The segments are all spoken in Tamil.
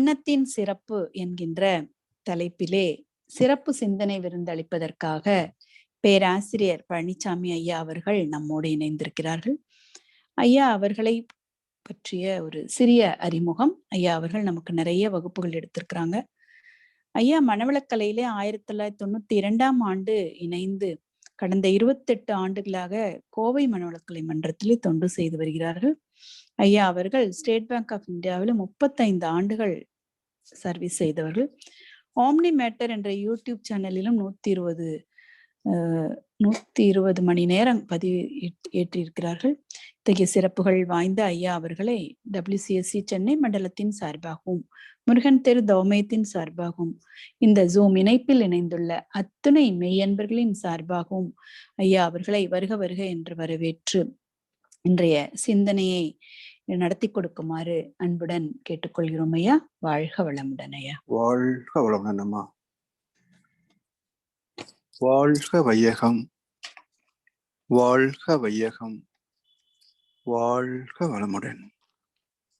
எண்ணத்தின் சிறப்பு என்கின்ற தலைப்பிலே சிறப்பு சிந்தனை விருந்தளிப்பதற்காக பேராசிரியர் பழனிசாமி ஐயா அவர்கள் நம்மோடு இணைந்திருக்கிறார்கள். ஐயா அவர்களை பற்றிய ஒரு சிறிய அறிமுகம். ஐயா அவர்கள் நமக்கு நிறைய வகுப்புகள் எடுத்திருக்கிறாங்க. ஐயா மனவளக்கலையிலே 1992ஆம் ஆண்டு இணைந்து கடந்த 28 ஆண்டுகளாக கோவை மனவளக்கலை மன்றத்திலே தொண்டு செய்து வருகிறார்கள். ஐயா அவர்கள் ஸ்டேட் பேங்க் ஆஃப் இந்தியாவில் 35 ஆண்டுகள் சர்வீஸ் செய்தவர்கள். ஆம்னி மேட்டர் என்ற யூடியூப் சேனலிலும் 120 மணி நேரம் பதிவு ஏற்றிருக்கிறார்கள். இத்தகைய சிறப்புகள் வாய்ந்த ஐயா அவர்களை WCSC சென்னை மண்டலத்தின் சார்பாகவும் முருகன் தெரு தௌமயத்தின் சார்பாகவும் இந்த ஜூம் இணைப்பில் இணைந்துள்ள அத்துணை மெய்யன்பர்களின் சார்பாகவும் ஐயா அவர்களை வருக வருக என்று வரவேற்று இன்றைய சிந்தனையை நடத்தி கொடுக்குமாறு அன்புடன் கேட்டுக்கொள்கிறோம் ஐயா. வாழ்க வளமுடன் ஐயா. வாழ்க வளமுடன் அம்மா. வாழ்க வையகம், வாழ்க வையகம், வாழ்க வளமுடன்.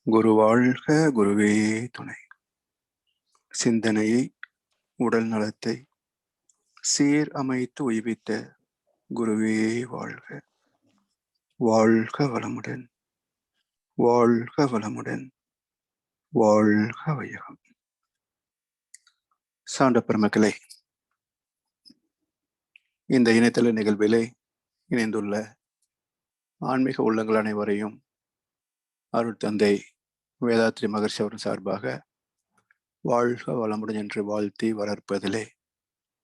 குரு வாழ்க, குருவே துணை. சிந்தனையை, உடல் நலத்தை சீர் அமைத்து உய்வித்த குருவே வாழ்க. வாழ்க வளமுடன், வாழ்க வளமுடன், வாழ்க வையகம். சான்ற பெருமக்களே, இந்த இணையதள நிகழ்விலே இணைந்துள்ள ஆன்மீக உள்ளங்கள் அனைவரையும் அருள் தந்தை வேதாத்ரி மகர்ஷி அவர்கள் சார்பாக வாழ்க வளமுடன் என்று வாழ்த்தி வளர்ப்பதிலே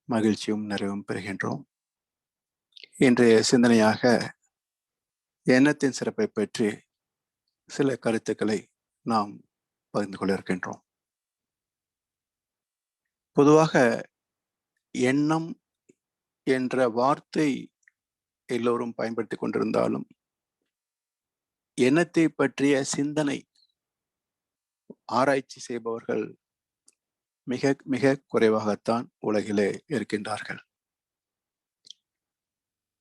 மகிழ்ச்சியும் நிறைவும் பெறுகின்றோம். இன்றைய சிந்தனையாக எண்ணத்தின் சிறப்பை பற்றி சில கருத்துக்களை நாம் பகிர்ந்து கொள்ள இருக்கின்றோம். பொதுவாக எண்ணம் என்ற வார்த்தை எல்லோரும் பயன்படுத்தி கொண்டிருந்தாலும் எண்ணத்தை பற்றிய சிந்தனை ஆராய்ச்சி செய்பவர்கள் மிக மிக குறைவாகத்தான் உலகிலே இருக்கின்றார்கள்.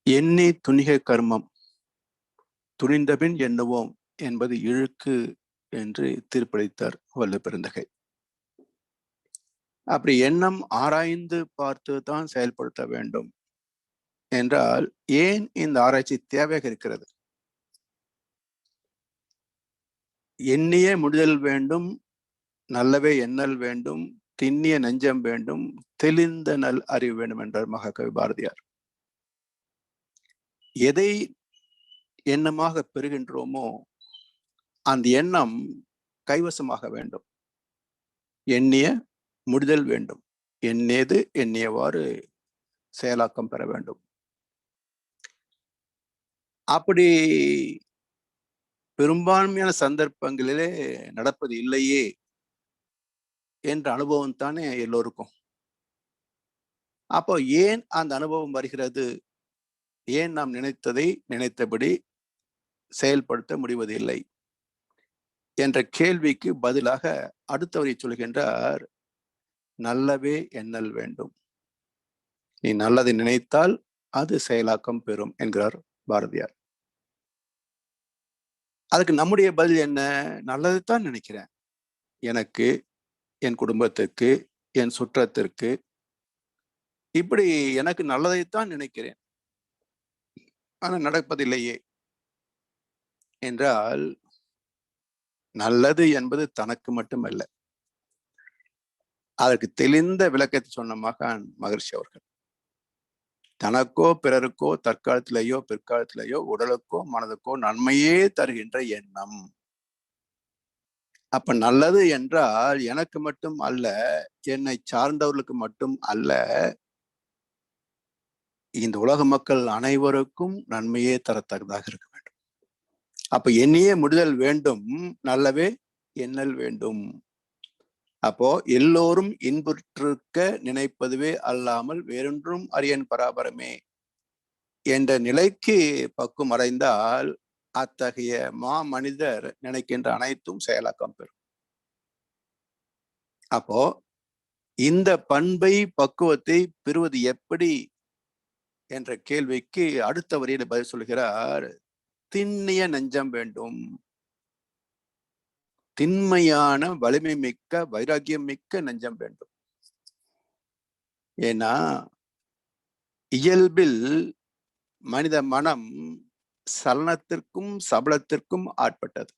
எண்ணி துணிக கர்மம், துணிந்தபின் எண்ணுவோம் என்பது இழுக்கு என்று தீர்ப்பளித்தார் வள்ளுவ பெருந்தகை. அப்படி எண்ணம் ஆராய்ந்து பார்த்து தான் செயல்படுத்த வேண்டும் என்றால் ஏன் இந்த ஆராய்ச்சி தேவையாக இருக்கிறது? எண்ணிய முடிதல் வேண்டும், நல்லவே எண்ணல் வேண்டும், திண்ணிய நெஞ்சம் வேண்டும், தெளிந்த நல் அறிவு வேண்டும் என்றார் மகாகவி பாரதியார். எதை எண்ணமாக பெறுகின்றோமோ அந்த எண்ணம் கைவசமாக வேண்டும். எண்ணிய முடிதல் வேண்டும், எண்ணியது எண்ணியவாறு செயலாக்கம் பெற வேண்டும். அப்படி பெரும்பான்மையான சந்தர்ப்பங்களிலே நடப்பது இல்லையே என்ற அனுபவம் தானே எல்லோருக்கும். அப்போ ஏன் அந்த அனுபவம் வருகிறது? ஏன் நாம் நினைத்ததை நினைத்தபடி செயல்படுத்த முடிவதில்லை என்ற கேள்விக்கு பதிலாக அடுத்தவரை சொல்கின்றார், நல்லவே எண்ணல் வேண்டும். நீ நல்லதை நினைத்தால் அது செயலாக்கம் பெறும் என்கிறார் பாரதியார். அதுக்கு நம்முடைய பதில் என்ன? நல்லதைத்தான் நினைக்கிறேன், எனக்கு, என் குடும்பத்திற்கு, என் சுற்றத்திற்கு, இப்படி எனக்கு நல்லதைத்தான் நினைக்கிறேன், ஆனால் நடப்பதில்லையே என்றால், நல்லது என்பது தனக்கு மட்டுமல்ல. அதற்கு தெளிந்த விளக்கத்தை சொன்ன மகான் மகர்ஷி அவர்கள். தனக்கோ பிறருக்கோ தற்காலத்திலேயோ பிற்காலத்திலேயோ உடலுக்கோ மனதுக்கோ நன்மையே தருகின்ற எண்ணம். அப்ப நல்லது என்றால் எனக்கு மட்டும் அல்ல, என்னை சார்ந்தவர்களுக்கு மட்டும் அல்ல, இந்த உலக மக்கள் அனைவருக்கும் நன்மையே தரத்தக்கதாக இருக்க வேண்டும். அப்ப எண்ணியே முடிதல் வேண்டும், நல்லவே எண்ணல் வேண்டும். அப்போ எல்லோரும் இன்புற்றிருக்க நினைப்பதுவே அல்லாமல் வேறொன்றும் அரியன் பராபரமே என்ற நிலைக்கு பக்குவம் அடைந்தால் அத்தகைய மனிதர் நினைக்கின்ற அனைத்தும் செயலாக்கம் பெறும். அப்போ இந்த பண்பை, பக்குவத்தை பெறுவது எப்படி என்ற கேள்விக்கு அடுத்த வரியில பதில் சொல்கிறார், திண்ணிய நெஞ்சம் வேண்டும். திண்மையான வலிமை மிக்க வைராக்கியம் மிக்க நெஞ்சம் வேண்டும். ஏன்னா இயல்பில் மனித மனம் சலனத்திற்கும் சபலத்திற்கும் ஆட்பட்டது.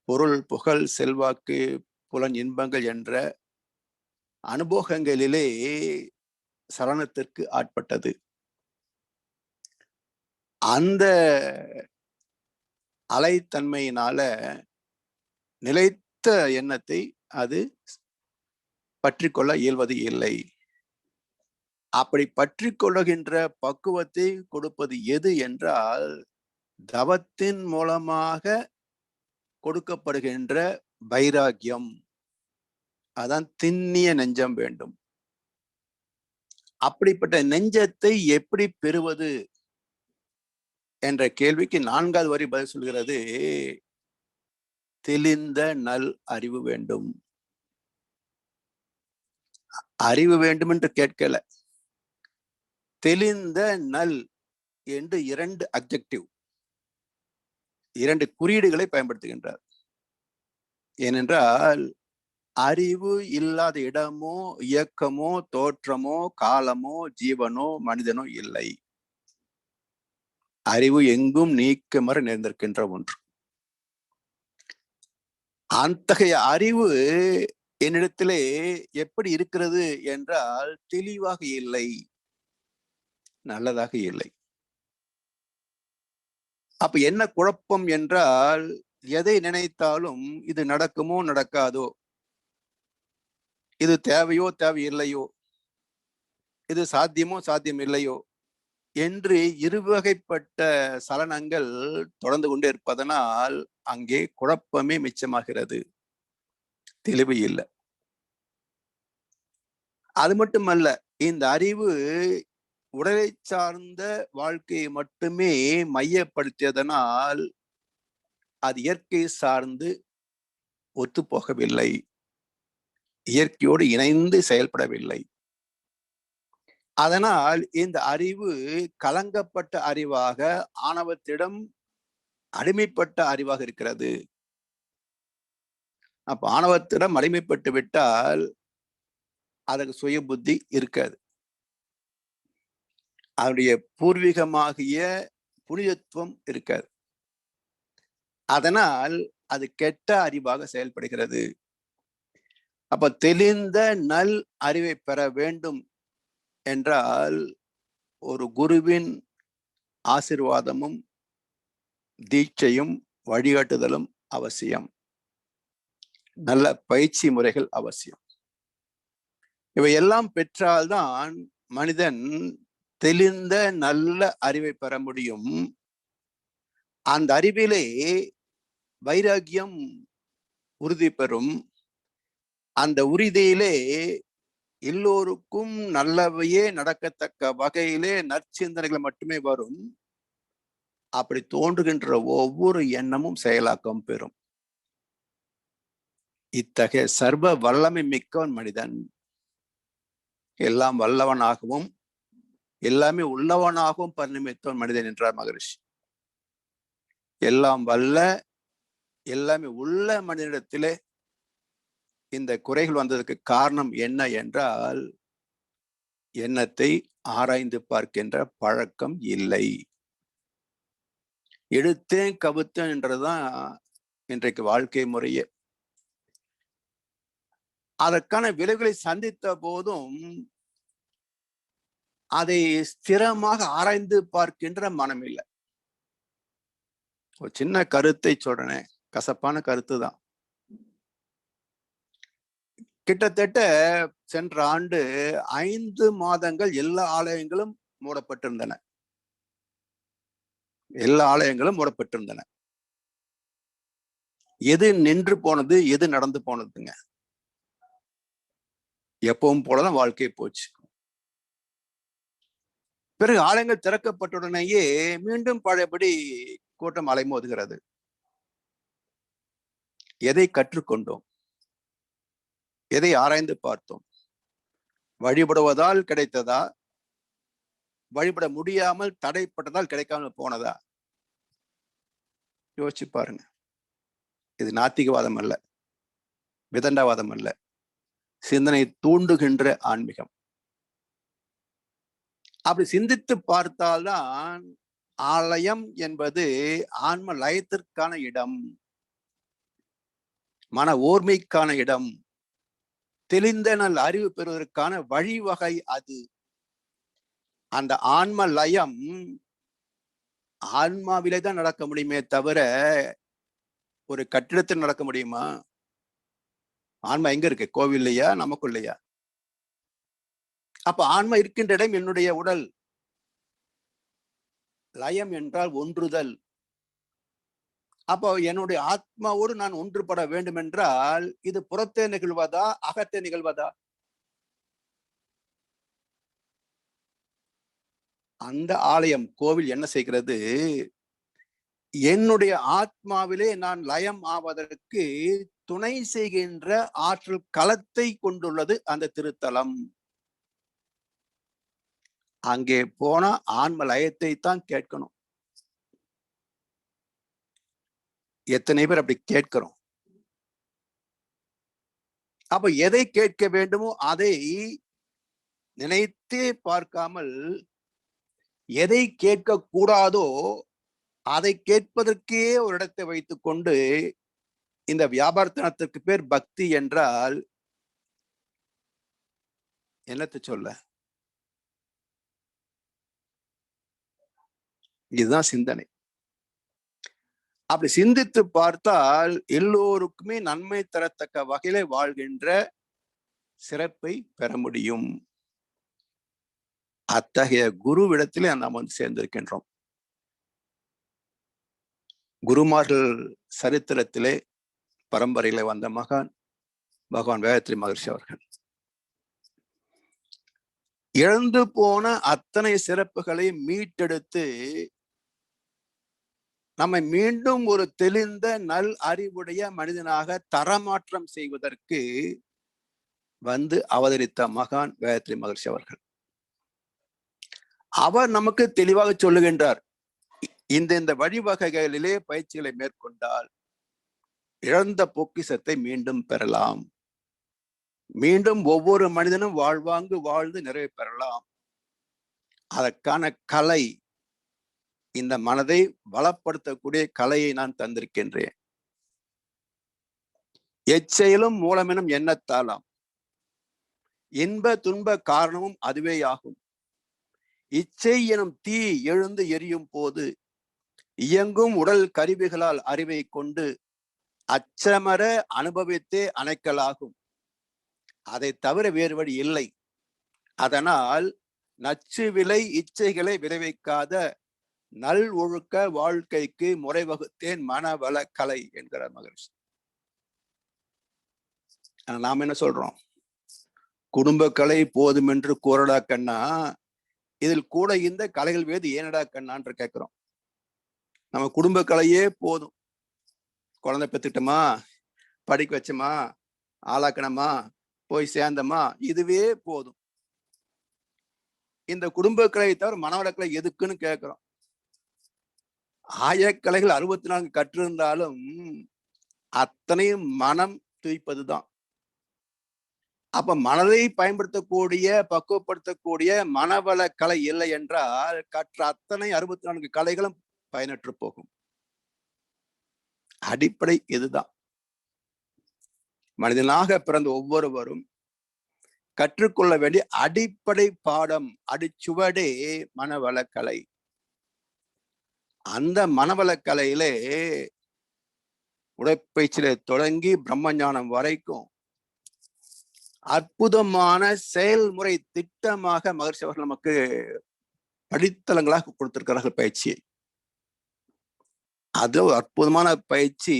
பொருள், புகழ், செல்வாக்கு, புலன் இன்பங்கள் என்ற அனுபவங்களிலே சலனத்திற்கு ஆட்பட்டது. அந்த அலைத்தன்மையினால நிலைத்த எண்ணத்தை அது பற்றி கொள்ள இயல்வது இல்லை. அப்படி பற்றி கொள்ளுகின்ற பக்குவத்தை கொடுப்பது எது என்றால் தவத்தின் மூலமாக கொடுக்கப்படுகின்ற வைராக்கியம். அதான் திண்ணிய நெஞ்சம் வேண்டும். அப்படிப்பட்ட நெஞ்சத்தை எப்படி பெறுவது என்ற கேள்விக்கு 4வது வரி பதில் சொல்கிறது. தெளிந்த நல் அறிவு வேண்டும். அறிவு வேண்டும் என்று கேட்கல, தெளிந்த நல் என்று 2 அட்ஜெக்டிவ், 2 குறியீடுகளை பயன்படுத்துகின்றார். ஏனென்றால் அறிவு இல்லாத இடமோ இயக்கமோ தோற்றமோ காலமோ ஜீவனோ மனிதனோ இல்லை. அறிவு எங்கும் நீக்கமற நேர்ந்திருக்கின்ற ஒன்று. அத்தகைய அறிவு என்னிடத்திலே எப்படி இருக்கிறது என்றால் தெளிவாக இல்லை, நல்லதாக இல்லை. அப்ப என்ன குழப்பம் என்றால் எதை நினைத்தாலும் இது நடக்குமோ நடக்காதோ, இது தேவையோ தேவையில்லையோ, இது சாத்தியமோ சாத்தியம் இல்லையோ என்று இருவகைப்பட்ட சலனங்கள் தொடர்ந்து கொண்டே இருப்பதனால் அங்கே குழப்பமே மிச்சமாகிறது, தெளிவு இல்லை. அது மட்டுமல்ல, இந்த அறிவு உடலை சார்ந்த வாழ்க்கையை மட்டுமே மையப்படுத்தியதனால் அது இயற்கை சார்ந்து ஒத்துப்போகவில்லை, இயற்கையோடு இணைந்து செயல்படவில்லை. அதனால் இந்த அறிவு கலங்கப்பட்ட அறிவாக, ஆணவத்திடம் அடிமைப்பட்ட அறிவாக இருக்கிறது. அப்ப ஆணவத்திடம் அடிமைப்பட்டு விட்டால் அதற்கு சுய புத்தி இருக்காது. அதனுடைய பூர்வீகமாகிய புனிதத்துவம் இருக்காது. அதனால் அது கெட்ட அறிவாக செயல்படுகிறது. அப்ப தெளிந்த நல் அறிவை பெற வேண்டும் என்றால் ஒரு குருவின் ஆசீர்வாதமும் தீட்சையும் வழிகாட்டுதலும் அவசியம். நல்ல பயிற்சி முறைகள் அவசியம். இவையெல்லாம் பெற்றால்தான் மனிதன் தெளிந்த நல்ல அறிவை பெற முடியும். அந்த அறிவிலே வைராக்கியம் உறுதி பெறும். அந்த உறுதியிலே எல்லோருக்கும் நல்லவையே நடக்கத்தக்க வகையிலே நற்சிந்தனைகள் மட்டுமே வரும். அப்படி தோன்றுகின்ற ஒவ்வொரு எண்ணமும் செயலாக்கம் பெறும். இத்தகைய சர்வ வல்லமை மிக்கவன் மனிதன். எல்லாம் வல்லவனாகவும் எல்லாமே உள்ளவனாகவும் பரிணமித்தவன் மனிதன் என்றார் மகரிஷி. எல்லாம் வல்ல எல்லாமே உள்ள மனிதனிடத்திலே இந்த குறைகள் வந்ததற்கு காரணம் என்ன என்றால் எண்ணத்தை ஆராய்ந்து பார்க்கின்ற பழக்கம் இல்லை. எடுத்தேன் கவுத்தேன் என்றதுதான் இன்றைக்கு வாழ்க்கை முறையே. அதற்கான விளைவுகளை சந்தித்த போதும் அதை ஸ்திரமாக ஆராய்ந்து பார்க்கின்ற மனம் இல்லை. ஒரு சின்ன கருத்தை சொல்றேன், கசப்பான கருத்து தான். கிட்டத்தட்ட சென்ற ஆண்டு 5 மாதங்கள் எல்லா ஆலயங்களும் மூடப்பட்டிருந்தன. எல்லா ஆலயங்களும் மூடப்பட்டிருந்தன. எது நின்று போனது, எது நடந்து போனதுங்க? எப்பவும் போலதான் வாழ்க்கை போச்சு. பிறகு ஆலயங்கள் திறக்கப்பட்டுடனேயே மீண்டும் பழையபடி கூட்டம் அலைமோதுகிறது. எதை கற்றுக்கொண்டோம்? எதை ஆராய்ந்து பார்த்தோம்? வழிபடுவதால் கிடைத்ததா? வழிபட முடியாமல் தடைப்பட்டதால் கிடைக்காமல் போனதா? யோசிச்சு பாருங்க. இது நாத்திகவாதம் அல்ல, விதண்டாவாதம் அல்ல, சிந்தனை தூண்டுகின்ற ஆன்மீகம். அப்படி சிந்தித்து பார்த்தால்தான் ஆலயம் என்பது ஆன்ம லயத்திற்கான இடம், மன ஓர்மைக்கான இடம், தெளிந்த நல் அறிவு பெறுவதற்கான வழிவகை அது. அந்த ஆன்ம லயம் ஆன்மாவிலே தான் நடக்க முடியுமே தவிர ஒரு கட்டிடத்தில் நடக்க முடியுமா? ஆன்மா எங்க இருக்கு? கோவில்லையா, நமக்குள்ளையா? அப்ப ஆன்மா இருக்கின்ற இடம் என்னுடைய உடல். லயம் என்றால் ஒன்றுதல். அப்போ என்னுடைய ஆத்மாவோடு நான் ஒன்றுபட வேண்டும் என்றால் இது புறத்தே நிகழ்வதா, அகத்தே நிகழ்வதா? அந்த ஆலயம், கோவில் என்ன செய்கிறது? என்னுடைய ஆத்மாவிலே நான் லயம் ஆவதற்கு துணை செய்கின்ற ஆற்றல் களத்தை கொண்டுள்ளது அந்த திருத்தலம். அங்கே போனா ஆன்ம லயத்தை தான் கேட்கணும். எத்தனை பேர் அப்படி கேட்கிறோம்? அப்ப எதை கேட்க வேண்டுமோ அதை நினைத்தே பார்க்காமல், எதை கேட்க கூடாதோ அதை கேட்பதற்கே ஒரு இடத்தை வைத்துக் கொண்டு, இந்த வியாபாரத்தனத்திற்கு பேர் பக்தி என்றால் என்னத்தை சொல்ல? இதுதான் சிந்தனை. அப்படி சிந்தித்து பார்த்தால் எல்லோருக்குமே நன்மை தரத்தக்க வகையில வாழ்கின்ற சிறப்பை பெற முடியும். அத்தகைய குருவிடத்திலே நாம் வந்து சேர்ந்திருக்கின்றோம். குருமார்கள் சரித்திரத்திலே பரம்பரையில வந்த மகான் பகவான் வேதத்ரி மகர்ஷி அவர்கள். இழந்து போன அத்தனை சிறப்புகளை மீட்டெடுத்து நம்மை மீண்டும் ஒரு தெளிந்த நல் அறிவுடைய மனிதனாக தரமாற்றம் செய்வதற்கு வந்து அவதரித்த மகான் வேதத்ரி மகர்ஷி அவர்கள். அவர் நமக்கு தெளிவாக சொல்லுகின்றார், இந்த வழிவகைகளிலே பயிற்சிகளை மேற்கொண்டால் இழந்த பொக்கிஷத்தை மீண்டும் பெறலாம். மீண்டும் ஒவ்வொரு மனிதனும் வாழ்வாங்கு வாழ்ந்து நிறைவு பெறலாம். அதற்கான கலை, இந்த மனதை பலப்படுத்தக்கூடிய கலையை நான் தந்திருக்கின்றேன். எச்செயலும் மூலமெனும் எண்ணத்தாலாம், இன்ப துன்ப காரணமும் அதுவே ஆகும். இச்சை எனும் தீ எழுந்து எரியும் போது இயங்கும் உடல் கருவிகளால் அறிவை கொண்டு அச்சமர அனுபவித்தே அணைக்கலாகும். அதை தவிர வேறு வழி இல்லை. அதனால் நச்சு விலை இச்சைகளை விளைவிக்காத நல் ஒழுக்க வாழ்க்கைக்கு முறை வகுத்தேன் மனவள கலை என்கிறார் மகரிஷி. நாம் என்ன சொல்றோம்? குடும்ப கலை போதும் என்று கூறடா கண்ணா, இதில் கூட இந்த கலைகள் வேது ஏனடா கண்ணான்று கேட்கிறோம். நம்ம குடும்ப கலையே போதும். குழந்தை பெத்துக்கிட்டோமா, படிக்க வச்சோமா, ஆளாக்கணமா, போய் சேர்ந்தமா, இதுவே போதும். இந்த குடும்ப கலையை தவிர மனவள கலை எதுக்குன்னு கேட்கிறோம். ஆயக்கலைகள் 64 கற்றிருந்தாலும் அத்தனையும் மனம் துய்ப்பதுதான். அப்ப மனதை பயன்படுத்தக்கூடிய, பக்குவப்படுத்தக்கூடிய மனவள கலை இல்லை என்றால் கற்ற அத்தனை 64 கலைகளும் பயனற்று போகும். அடிப்படை இதுதான். மனிதனாக பிறந்த ஒவ்வொருவரும் கற்றுக்கொள்ள வேண்டிய அடிப்படை பாடம், அடிச்சுவடே மனவளக்கலை. அந்த மனவளக்கலையிலே உடற்பயிற்சியில தொடங்கி பிரம்மஞானம் வரைக்கும் அற்புதமான செயல்முறை திட்டமாக மகர்ஷி அவர்கள் நமக்கு படித்தளங்களாக கொடுத்திருக்கிறார்கள் பயிற்சியை. அது அற்புதமான பயிற்சி.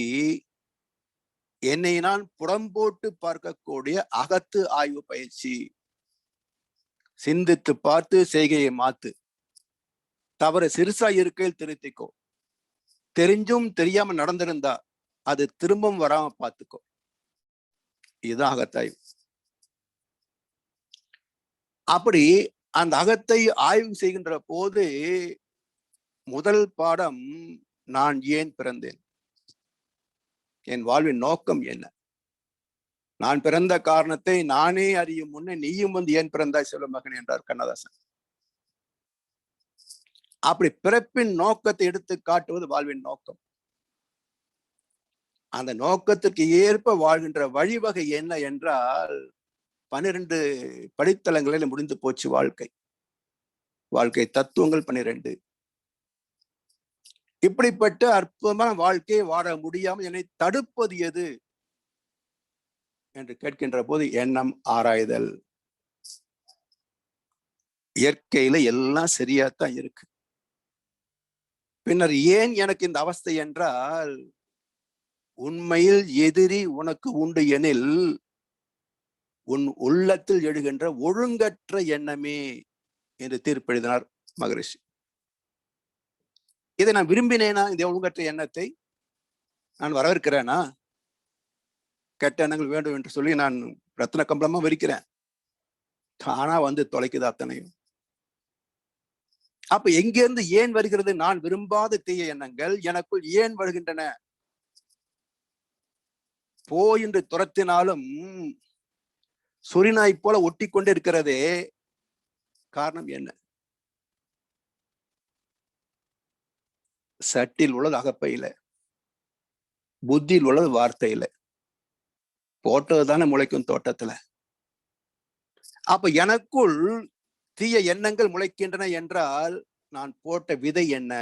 என்னை நான் புறம்போட்டு பார்க்கக்கூடிய அகத்து ஆய்வு பயிற்சி. சிந்தித்து பார்த்து செய்கையை மாத்து. தவறு சிறுசா இருக்கையில் திருத்திக்கோ. தெரிஞ்சும் தெரியாம நடந்திருந்தா அது திரும்பவும் வராம பார்த்துக்கோ. இதுதான் அகத்தாய்வு. அப்படி அந்த அகத்தை ஆய்வு செய்கின்ற போது முதல் பாடம், நான் ஏன் பிறந்தேன்? என் வாழ்வின் நோக்கம் என்ன? நான் பிறந்த காரணத்தை நானே அறியும் முன்னே நீயும் வந்து ஏன் பிறந்தாய் சொல்ல மகன் என்றார் கண்ணதாசன். அப்படி பிறப்பின் நோக்கத்தை எடுத்து காட்டுவது வாழ்வின் நோக்கம். அந்த நோக்கத்திற்கு ஏற்ப வாழ்கின்ற வழிவகை என்ன என்றால் 12 படித்தளங்களில் முடிந்து போச்சு வாழ்க்கை. வாழ்க்கை தத்துவங்கள் 12. இப்படிப்பட்ட அற்புதமான வாழ்க்கையை வாழ முடியாமல் என்னை தடுப்பது எது என்று கேட்கின்ற போது எண்ணம் ஆராய்தல். இயற்கையில எல்லாம் சரியாத்தான் இருக்கு. பின்னர் ஏன் எனக்கு இந்த அவஸ்தை என்றால், உண்மையில் எதிரி உனக்கு உண்டு எனில் உன் உள்ளத்தில் எழுகின்ற ஒழுங்கற்ற எண்ணமே என்று தீர்ப்பெழுதினார் மகரிஷி. இதை நான் விரும்பினேனா? இந்த ஒழுங்கற்ற எண்ணத்தை நான் வரவேற்கிறேனா? கெட்ட எண்ணங்கள் வேண்டும் என்று சொல்லி நான் ரத்ன கம்பளமா விரிக்கிறேன். தானா வந்து தொலைக்குது அத்தனையும். அப்ப எங்கிருந்து ஏன் வருகிறது? நான் விரும்பாத தீய எண்ணங்கள் எனக்குள் ஏன் வருகின்றன? போய் என்று துரத்தினாலும் சொரிநாய் போல ஒட்டி கொண்டு இருக்கிறதே, காரணம் என்ன? சட்டில் உள்ளது அகப்பையில, புத்தியில் உள்ளது வார்த்தையில. போட்டது தானே முளைக்கும் தோட்டத்துல. அப்ப எனக்குள் தீய எண்ணங்கள் முளைக்கின்றன என்றால் நான் போட்ட விதை என்ன?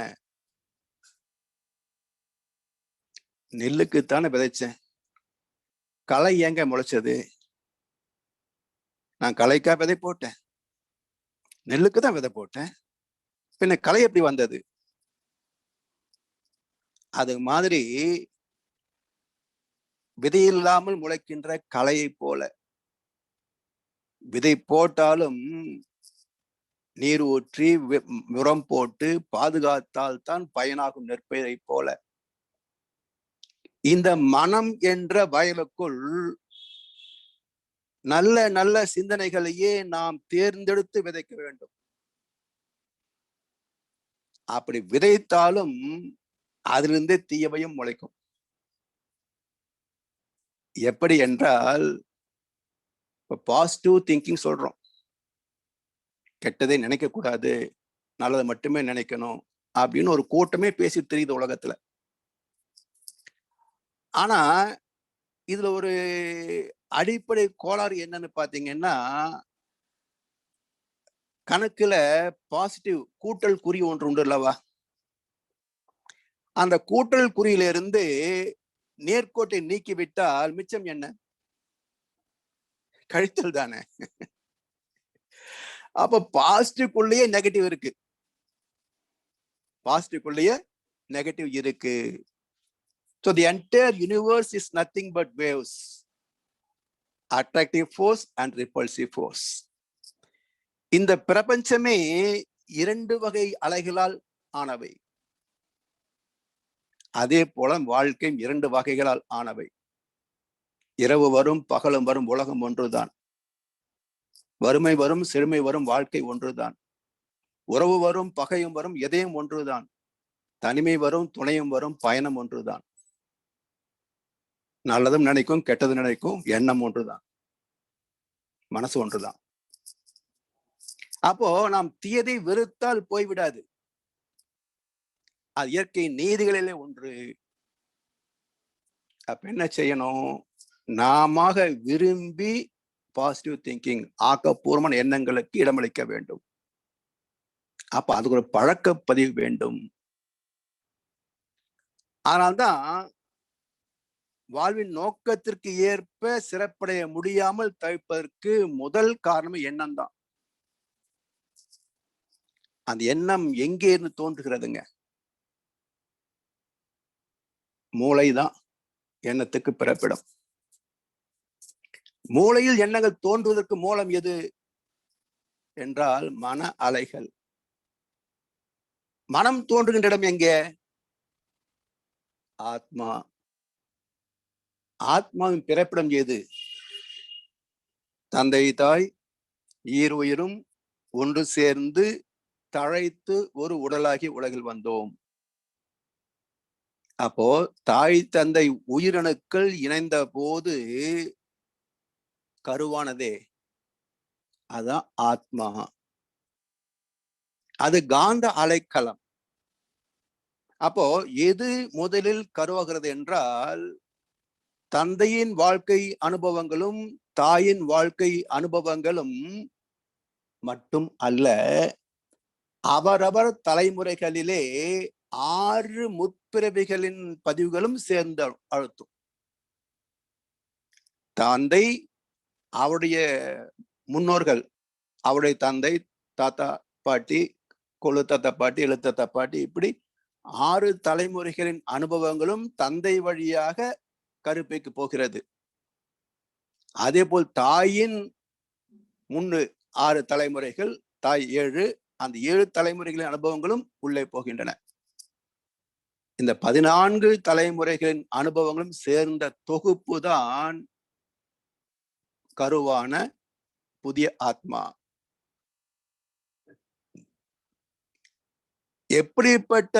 நெல்லுக்குத்தானே விதைச்சேன். களை ஏங்க முளைச்சது? நான் களைக்கா விதை போட்டேன்? நெல்லுக்கு தான் விதை போட்டேன். பின்ன களை எப்படி வந்தது? அது மாதிரி விதை இல்லாமல் முளைக்கின்ற களையை போல, விதை போட்டாலும் நீர் ஊற்றி உரம் போட்டு பாதுகாத்தால் தான் பயனாகும் நெற்பயிரை போல, இந்த மனம் என்ற வயலுக்குள் நல்ல நல்ல சிந்தனைகளையே நாம் தேர்ந்தெடுத்து விதைக்க வேண்டும். அப்படி விதைத்தாலும் அதிலிருந்தே தீயவையும் முளைக்கும். எப்படி என்றால், பாசிட்டிவ் திங்கிங் சொல்றோம். கெட்டதை நினைக்க கூடாது, நல்லதை மட்டுமே நினைக்கணும் அப்படின்னு ஒரு கூட்டமே பேசி தெரியுது உலகத்துல. ஆனா இதுல ஒரு அடிப்படை கோளாறு என்னன்னு பாத்தீங்கன்னா, கணக்குல பாசிட்டிவ் கூட்டல் குறி ஒன்று உண்டு அல்லவா? அந்த கூட்டல் குறியிலிருந்து நேர்கோட்டை நீக்கிவிட்டால் மிச்சம் என்ன? கழித்தல் தானே. அப்ப பாசிட்டிவ்க்குள்ளேயே நெகட்டிவ் இருக்கு. பாசிட்டிவ்க்குள்ளேயே நெகட்டிவ் இருக்கு. So the entire universe is nothing but waves, attractive force and repulsive force. இந்த பிரபஞ்சமே 2 வகை அலைகளால் ஆனவை. அதே போல வாழ்க்கை 2 வகைகளால் ஆனவை. இரவு வரும் பகலும் வரும் உலகம் ஒன்றுதான். வறுமை வரும் செழுமை வரும் வாழ்க்கை ஒன்றுதான். உறவு வரும் பகையும் வரும் எதையும் ஒன்றுதான். தனிமை வரும் துணையும் வரும் பயணம் ஒன்றுதான். நல்லதும் நினைக்கும் கெட்டது நினைக்கும் எண்ணம் ஒன்றுதான். மனசு ஒன்றுதான். அப்போ நாம் தீயதை வெறுத்தால் போய்விடாது. அது இயற்கை நீதிகளிலே ஒன்று. அப்ப என்ன செய்யணும்? நாம விரும்பி பாசிட்டிவ் திங்கிங், ஆக்கப்பூர்வமான எண்ணங்களுக்கு இடமளிக்க வேண்டும். அப்ப அதுக்கு ஒரு பழக்க பதிவு வேண்டும். அதனால்தான் வாழ்வின் நோக்கத்திற்கு ஏற்ப சிறப்படைய முடியாமல் தவிர்ப்பதற்கு முதல் காரணம் எண்ணம் தான். அந்த எண்ணம் எங்கே இருந்து தோன்றுகிறதுங்க? மூளைதான் எண்ணத்துக்கு பிறப்பிடம். மூளையில் எண்ணங்கள் தோன்றுவதற்கு மூலம் எது என்றால் மன அலைகள். மனம் தோன்றுகின்ற இடம் எங்கே? ஆத்மா. ஆத்மாவின் பிறப்பிடம் எது? தந்தை தாய் ஈருயிரும் ஒன்று சேர்ந்து தழைத்து ஒரு உடலாகி உலகில் வந்தோம். அப்போ தாய் தந்தை உயிரணுக்கள் இணைந்த போது கருவானதே அதான் ஆத்மா. அது காந்த அலைக்களம். அப்போ எது முதலில் கருவாகிறது என்றால் தந்தையின் வாழ்க்கை அனுபவங்களும் தாயின் வாழ்க்கை அனுபவங்களும் மட்டும் அல்ல, அவரவர் தலைமுறைகளிலே 6 முற்பிறவிகளின் பதிவுகளும் சேர்ந்து அழுத்தும். தந்தை, அவருடைய முன்னோர்கள், அவருடைய தந்தை, தாத்தா பாட்டி, கொழு தாத்தா பாட்டி, எழுத்தாத்தா பாட்டி, இப்படி 6 தலைமுறைகளின் அனுபவங்களும் தந்தை வழியாக கருப்பைக்கு போகிறது. அதே போல் தாயின் முன்னு 6 தலைமுறைகள், தாய் 7, அந்த 7 தலைமுறைகளின் அனுபவங்களும் உள்ளே போகின்றன. இந்த 14 தலைமுறைகளின் அனுபவங்களும் சேர்ந்த தொகுப்பு தான் கருவான புதிய ஆத்மா. எப்படிப்பட்ட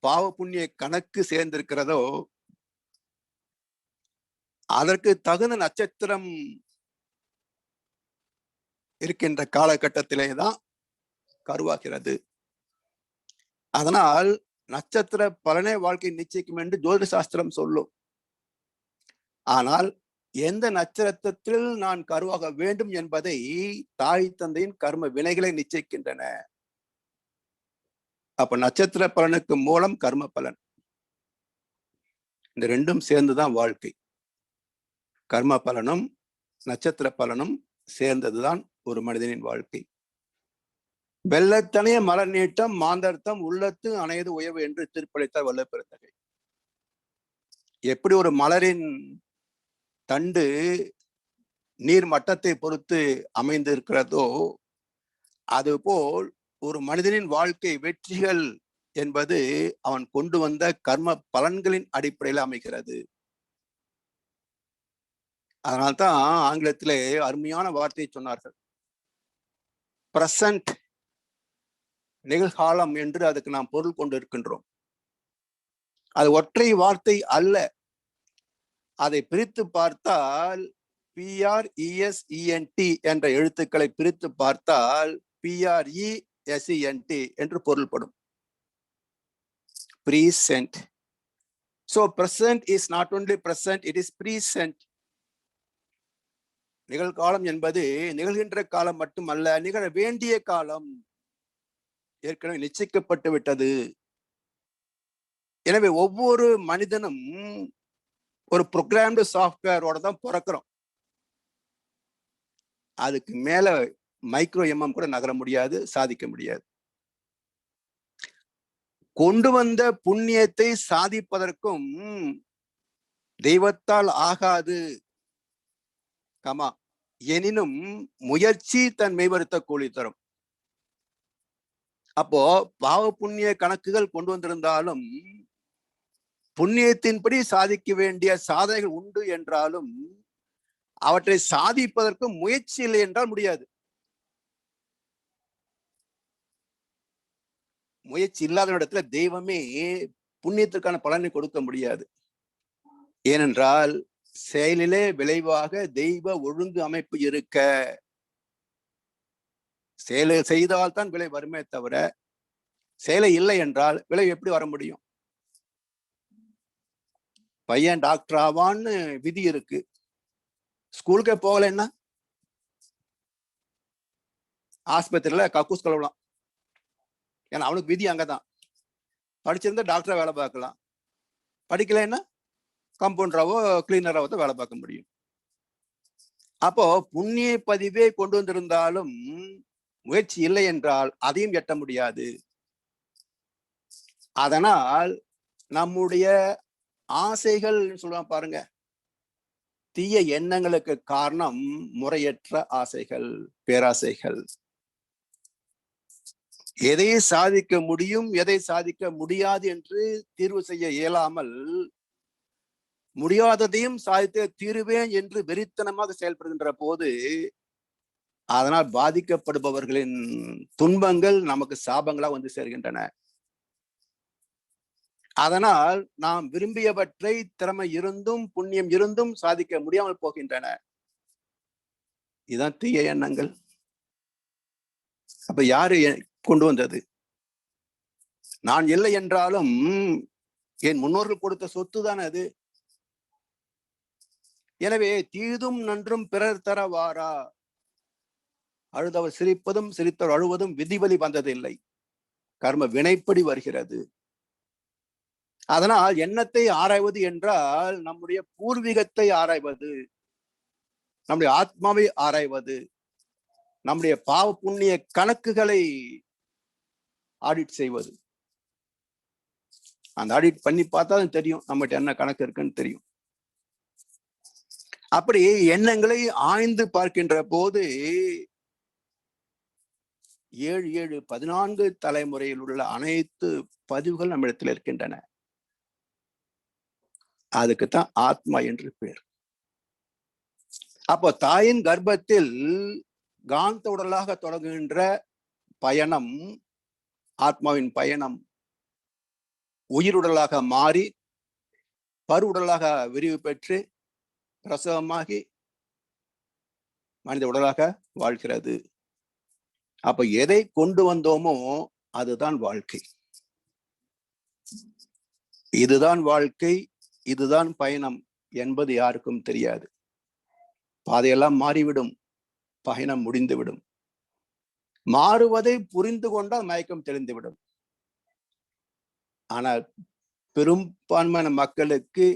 பாவ புண்ணிய கணக்கு சேர்ந்திருக்கிறதோ அதற்கு தகுந்த நட்சத்திரம் இருக்கின்ற காலகட்டத்திலே தான் கருவாகிறது. அதனால் நட்சத்திர பலனே வாழ்க்கை நிச்சயிக்கும் என்று ஜோதிட சாஸ்திரம் சொல்லும். ஆனால் எந்த நட்சத்திரத்தில் நான் கருவாக வேண்டும் என்பதை தாய் தந்தையின் கர்ம வினைகளை நிச்சயிக்கின்றன. அப்ப நட்சத்திர பலனுக்கு மூலம் கர்ம பலன், இந்த ரெண்டும் சேர்ந்துதான் வாழ்க்கை. கர்ம பலனும் நட்சத்திர பலனும் சேர்ந்ததுதான் ஒரு மனிதனின் வாழ்க்கை. வெள்ளத்தனைய மலர் நீட்டம் மாந்தர்த்தம் உள்ளத்து அணையது உயர்வு என்று தீர்ப்பளித்தார் வல்லபெருந்தகை. எப்படி ஒரு மலரின் தண்டு நீர் மட்டத்தை பொறுத்து அமைந்து இருக்கிறதோ அதுபோல் ஒரு மனிதனின் வாழ்க்கை வெற்றிகள் என்பது அவன் கொண்டு வந்த கர்ம பலன்களின் அடிப்படையில் அமைகிறது. அதனால்தான் ஆங்கிலத்திலே அருமையான வார்த்தையை சொன்னார்கள், பிரசன்ட், நிகழ்காலம் என்று அதுக்கு நாம் பொருள் கொண்டு இருக்கின்றோம். அது ஒற்றை வார்த்தை அல்ல. அதை பிரித்து பார்த்தால் PRESENT என்ற எழுத்துக்களை பிரித்து பார்த்தால் PRESENT என்று பொருள்படும். Present. So present is not only present, it is present. நிகழ்காலம் என்பது நிகழ்கின்ற காலம் மட்டுமல்ல, நிகழ வேண்டிய காலம் ஏற்கனவே நிச்சயிக்கப்பட்டு விட்டது. எனவே ஒவ்வொரு மனிதனும் ஒரு ப்ரோக்ராம்டு சாஃப்ட்வேரோட தான் பிறக்கிறோம். அதுக்கு மேல மைக்ரோ எம்எம் கூட நகர முடியாது, சாதிக்க முடியாது. கொண்டு வந்த புண்ணியத்தை சாதிப்பதற்கும் தெய்வத்தால் ஆகாது, கமா எனினும் முயற்சி தன் மெய்வருத்த கூலி தரும். அப்போ பாவ புண்ணிய கணக்குகள் கொண்டு வந்திருந்தாலும் புண்ணியத்தின்படி சாதிக்க வேண்டிய சாதனைகள் உண்டு என்றாலும் அவற்றை சாதிப்பதற்கு முயற்சி இல்லை என்றால் முடியாது. முயற்சி இல்லாத இடத்துல தெய்வமே புண்ணியத்திற்கான பலனை கொடுக்க முடியாது. ஏனென்றால் செயலிலே விளைவாக தெய்வ ஒழுங்கு அமைப்பு இருக்க, செயலை செய்தால்தான் விளை வருமே தவிர செயலை இல்லை என்றால் விளைவு எப்படி வர முடியும்? பையன் டாக்டர் ஆவான்னு விதி இருக்கு, ஸ்கூலுக்கே போகலைன்னா ஆஸ்பத்திரியில கக்கூஸ் கழுவலாம், ஏன்னா அவனுக்கு விதி அங்கதான். படிச்சிருந்தா டாக்டரா வேலை பார்க்கலாம், படிக்கலைன்னா கம்பவுண்டராவோ கிளீனராவோ தான் வேலை பார்க்க முடியும். அப்போ புண்ணிய பதிவே கொண்டு வந்திருந்தாலும் முயற்சி இல்லை என்றால் அதையும் எட்ட முடியாது. அதனால் நம்முடைய ஆசைகள் சொல்லுவாங்க பாருங்க, தீய எண்ணங்களுக்கு காரணம் முறையற்ற ஆசைகள், பேராசைகள். எதை சாதிக்க முடியும் எதை சாதிக்க முடியாது என்று தீர்வு செய்ய இயலாமல் முடியாததையும் சாதித்து தீருவேன் என்று வெறித்தனமாக செயல்படுகின்ற போது அதனால் பாதிக்கப்படுபவர்களின் துன்பங்கள் நமக்கு சாபங்களா வந்து சேர்கின்றன. அதனால் நாம் விரும்பியவற்றை திறமை இருந்தும் புண்ணியம் இருந்தும் சாதிக்க முடியாமல் போகின்றன. இதுதான் தீய எண்ணங்கள். அப்ப யாரு கொண்டு வந்தது? நான் இல்லை என்றாலும் என் முன்னோர்கள் கொடுத்த சொத்து தான் அது. எனவே தீதும் நன்றும் பிறர் தர வாரா, அழுதவர் சிரிப்பதும் சிரித்தவர் அழுவதும் விதிவலி வந்ததில்லை, கர்ம வினைப்படி வருகிறது. அதனால் எண்ணத்தை ஆராய்வது என்றால் நம்முடைய பூர்வீகத்தை ஆராய்வது, நம்முடைய ஆத்மாவை ஆராய்வது, நம்முடைய பாவ புண்ணிய கணக்குகளை ஆடிட் செய்வது. அந்த ஆடிட் பண்ணி பார்த்தா தெரியும் நம்மகிட்ட என்ன கணக்கு இருக்குன்னு தெரியும். அப்படி எண்ணங்களை ஆய்ந்து பார்க்கின்ற போது 14 தலைமுறையில் உள்ள அனைத்து பதிவுகள் நம்மிடத்தில் இருக்கின்றன. அதுக்குத்தான் ஆத்மா என்று பேர். அப்போ தாயின் கர்ப்பத்தில் காந்த உடலாக தொடங்குகின்ற பயணம், ஆத்மாவின் பயணம், உயிருடலாக மாறி பருவுடலாக விரிவு பெற்று பிரசவமாகி மனித உடலாக வாழ்கிறது. அப்ப எதை கொண்டு வந்தோமோ அதுதான் வாழ்க்கை. இதுதான் வாழ்க்கை, இதுதான் பயணம் என்பது யாருக்கும் தெரியாது. பாதையெல்லாம் மாறிவிடும், பயணம் முடிந்துவிடும். மாறுவதை புரிந்து கொண்டால் மயக்கம் தெளிந்துவிடும். ஆனால் பெரும்பான்மையான மக்களுக்கு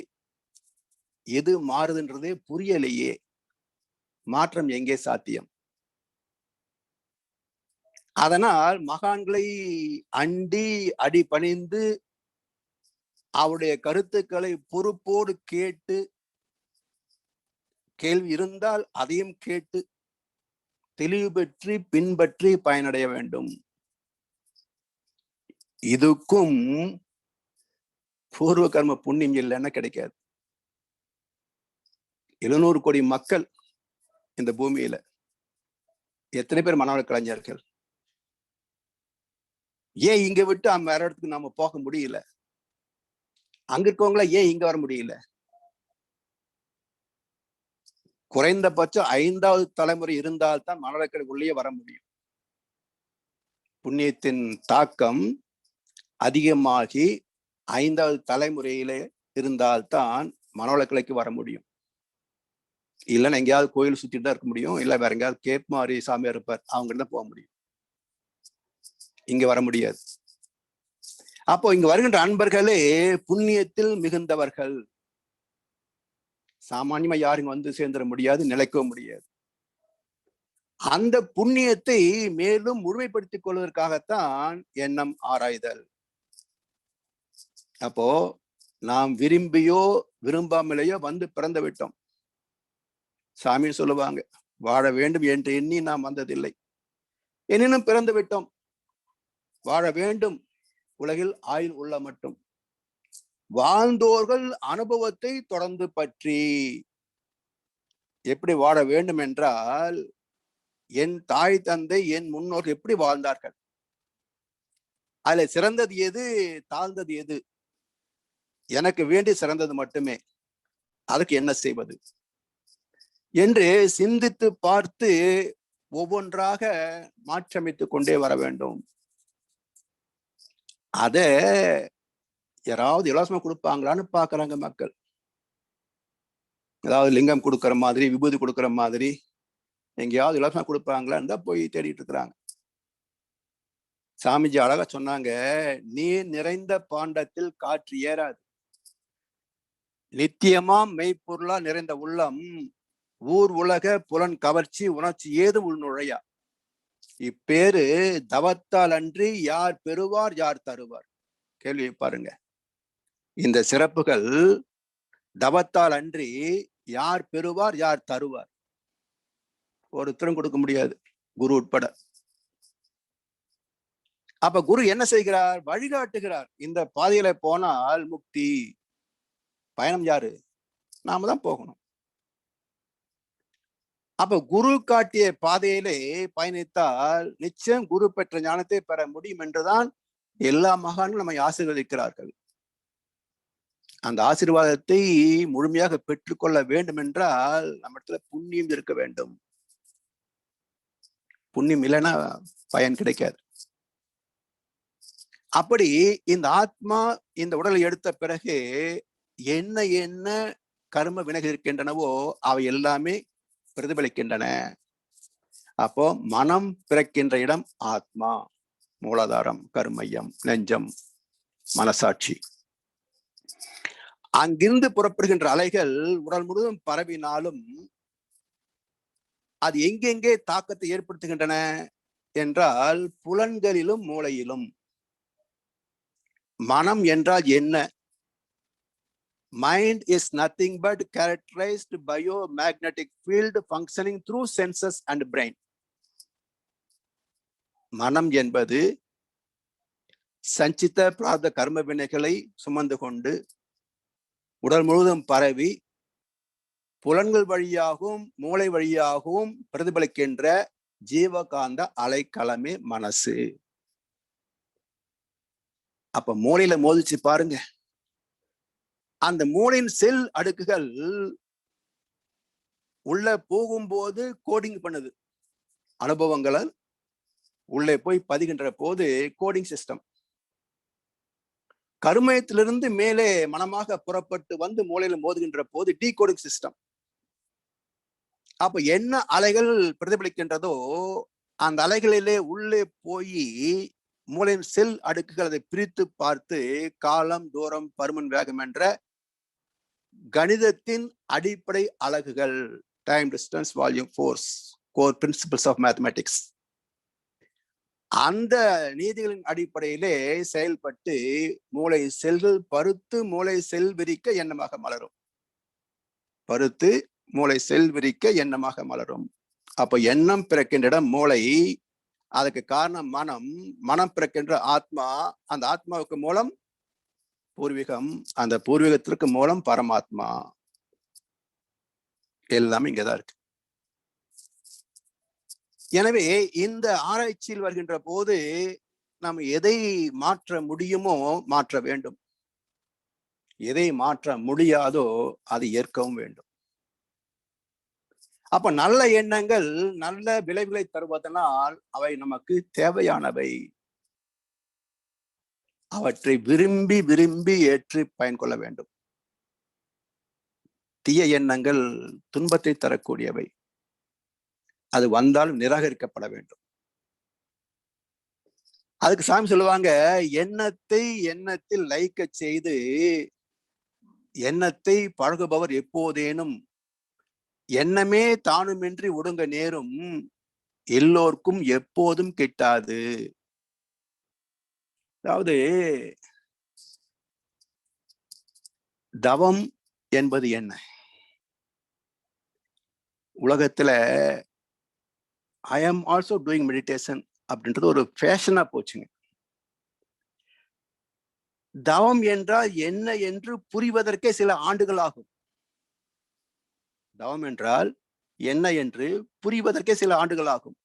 எது மாறுதுன்றதே புரியலையே. மாற்றம் எங்கே சாத்தியம்? அதனால் மகான்களை அண்டி அடி பணிந்து அவருடைய கருத்துக்களை பொறுப்போடு கேட்டு, கேள்வி இருந்தால் அதையும் கேட்டு தெளிவு பெற்று பின்பற்றி பயனடைய வேண்டும். இதுக்கும் பூர்வ கர்ம புண்ணியம் இல்லைன்னா கிடைக்காது. 700 கோடி மக்கள் இந்த பூமியில எத்தனை பேர் மனவள கலைஞர்கள்? ஏன் இங்க விட்டு வேற இடத்துக்கு நாம போக முடியல? அங்க இருக்கவங்கள ஏன் இங்க வர முடியல? குறைந்தபட்சம் 5வது தலைமுறை இருந்தால்தான் மனவளக்கலை உள்ளே வர முடியும். புண்ணியத்தின் தாக்கம் அதிகமாகி 5வது தலைமுறையில இருந்தால்தான் மனவளக்கலைக்கு வர முடியும். இல்லைன்னா எங்கேயாவது கோயில் சுத்திட்டு தான் இருக்க முடியும், இல்ல வேற எங்கேயாவது கேப்மாரி சாமியார் இருப்பார், அவங்க தான் போக முடியும். இங்க வர முடியாது. அப்போ இங்க வருகின்ற அன்பர்களே புண்ணியத்தில் மிகுந்தவர்கள். சாமானியமா யாரும் வந்து சேர்ந்துட முடியாது, நிலைக்கவும் முடியாது. அந்த புண்ணியத்தை மேலும் முழுமைப்படுத்திக் கொள்வதற்காகத்தான் எண்ணம் ஆராய்தல். அப்போ நாம் விரும்பியோ விரும்பாமலேயோ வந்து பிறந்து விட்டோம். சாமி சொல்லுவாங்க, வாழ வேண்டும் என்று எண்ணி நாம் வந்ததில்லை, எனினும் பிறந்து விட்டோம். வாழ வேண்டும், உலகில் ஆயுள் உள்ள மட்டும். வாழ்ந்தோர்கள் அனுபவத்தை தொடர்ந்து பற்றி. எப்படி வாழ வேண்டும் என்றால், என் தாய் தந்தை என் முன்னோர்கள் எப்படி வாழ்ந்தார்கள், அதுல சிறந்தது எது, தாழ்ந்தது எது, எனக்கு வேண்டி சிறந்தது மட்டுமே, அதுக்கு என்ன செய்வது என்று சிந்தித்து பார்த்து ஒவ்வொன்றாக மாற்றமைத்துக் கொண்டே வர வேண்டும். அத யாராவது இலவசமா கொடுப்பாங்களான்னு பாக்குறாங்க மக்கள். ஏதாவது லிங்கம் கொடுக்கற மாதிரி, விபூதி கொடுக்கற மாதிரி எங்கேயாவது இலவசமா கொடுப்பாங்களான்னு தான் போய் தேடிட்டு இருக்கிறாங்க. சாமிஜி அழகா சொன்னாங்க, நீர் நிறைந்த பாண்டத்தில் காற்று ஏறாது, நித்தியமாம் மெய்ப்பொருளா நிறைந்த உள்ளம் ஊர் உலக புலன் கவர்ச்சி உணர்ச்சி ஏதும் உள்நுழையா. இப்பேரு தவத்தால் அன்றி யார் பெறுவார் யார் தருவார்? கேள்வி பாருங்க. இந்த சிறப்புகள் தவத்தால் அன்றி யார் பெறுவார் யார் தருவார்? ஒருத்தரும் கொடுக்க முடியாது, குரு உட்பட. அப்ப குரு என்ன செய்கிறார்? வழிகாட்டுகிறார். இந்த பாதையில போனால் முக்தி. பயணம் யாரு? நாம தான் போகணும். அப்ப குரு காட்டிய பாதையிலே பயணித்தால் நிச்சயம் குரு பெற்ற ஞானத்தை பெற முடியும் என்றுதான் எல்லா மகான்களும் நம்மை ஆசீர்வதிக்கிறார்கள். அந்த ஆசீர்வாதத்தை முழுமையாக பெற்றுக்கொள்ள வேண்டும் என்றால் நம்மிடத்துல புண்ணியம் இருக்க வேண்டும். புண்ணியம் இல்லைன்னா பயன் கிடைக்காது. அப்படி இந்த ஆத்மா இந்த உடலை எடுத்த பிறகு என்ன என்ன கர்ம வினைகள் இருக்கின்றனவோ அவை எல்லாமே பிரதிபலிக்கின்றன. அப்போ மனம் பிறக்கின்ற இடம் ஆத்மா, மூலாதாரம், கருமையம், நெஞ்சம், மனசாட்சி. அங்கிருந்து புறப்படுகின்ற அலைகள் உடல் முழுவதும் பரவினாலும் அது எங்கெங்கே தாக்கத்தை ஏற்படுத்துகின்றன என்றால் புலன்களிலும் மூளையிலும். மனம் என்றால் என்ன? Mind is nothing but characterized biomagnetic field functioning through senses and brain. மனம் என்பது சஞ்சித பிரார்த்த கர்ம வினைகளை சுமந்து கொண்டு உடல் முழுவதும் பரவி புலன்கள் வழியாகவும் மூளை வழியாகவும் பிரதிபலிக்கின்ற ஜீவகாந்த அலைக்களமே மனசு. அப்ப மூளையில மோதிச்சு பாருங்க. அந்த மூளையின் செல் அடுக்குகள் உள்ள போகும்போது கோடிங் பண்ணுது. அனுபவங்களை உள்ளே போய் பதிகின்ற போது கோடிங் சிஸ்டம். கருமயத்திலிருந்து மேலே மனமாக புறப்பட்டு வந்து மூளையில மோதுகின்ற போது டீகோடிங் சிஸ்டம். அப்ப என்ன அலைகள் பிரதிபலிக்கின்றதோ அந்த அலைகளிலே உள்ளே போய் மூளையின் செல் அடுக்குகள் அதை பிரித்து பார்த்து காலம், தூரம், பருமன், வேகம் என்ற கணிதத்தின் அடிப்படை அலகுகள், time, distance, volume, force, core principles of mathematics, அந்த நீதிகளின் அடிப்படையிலே செயல்பட்டு மூளை செல்கள் பருத்து மூளை செல் விரிக்க எண்ணமாக மலரும். பருத்து மூளை செல் விரிக்க எண்ணமாக மலரும். அப்ப எண்ணம் பிறக்கின்ற இடம் மூளை, அதுக்கு காரணம் மனம். மனம் பிறக்கின்ற ஆத்மா, அந்த ஆத்மாவுக்கு மூலம் பூர்வீகம், அந்த பூர்வீகத்திற்கு மூலம் பரமாத்மா. எல்லாமே இங்கதான் இருக்கு. எனவே இந்த ஆராய்ச்சியில் வருகின்ற போது நாம் எதை மாற்ற முடியுமோ மாற்ற வேண்டும், எதை மாற்ற முடியாதோ அதை ஏற்கவும் வேண்டும். அப்ப நல்ல எண்ணங்கள் நல்ல விளைவுகளை தருவதனால் அவை நமக்கு தேவையானவை. அவற்றை விரும்பி விரும்பி ஏற்று பயன் கொள்ள வேண்டும். தீய எண்ணங்கள் துன்பத்தை தரக்கூடியவை, அது வந்தாலும் நிராகரிக்கப்பட வேண்டும். அதுக்கு சாமி சொல்லுவாங்க, எண்ணத்தை எண்ணத்தில் லயிக்க செய்து எண்ணத்தை பழகுபவர் எப்போதேனும் எண்ணமே தானுமின்றி ஒடுங்க நேரும் எல்லோருக்கும் எப்போதும் கிட்டாது. அதாவது தவம் என்பது என்ன? உலகத்துல ஐ ஆம் ஆல்சோ டூயிங் மெடிடேஷன் அப்படின்றது ஒரு ஃபேஷனா போச்சுங்க. தவம் என்றால் என்ன என்று புரிவதற்கே சில ஆண்டுகள் ஆகும். தவம் என்றால் என்ன என்று புரிவதற்கே சில ஆண்டுகள் ஆகும்.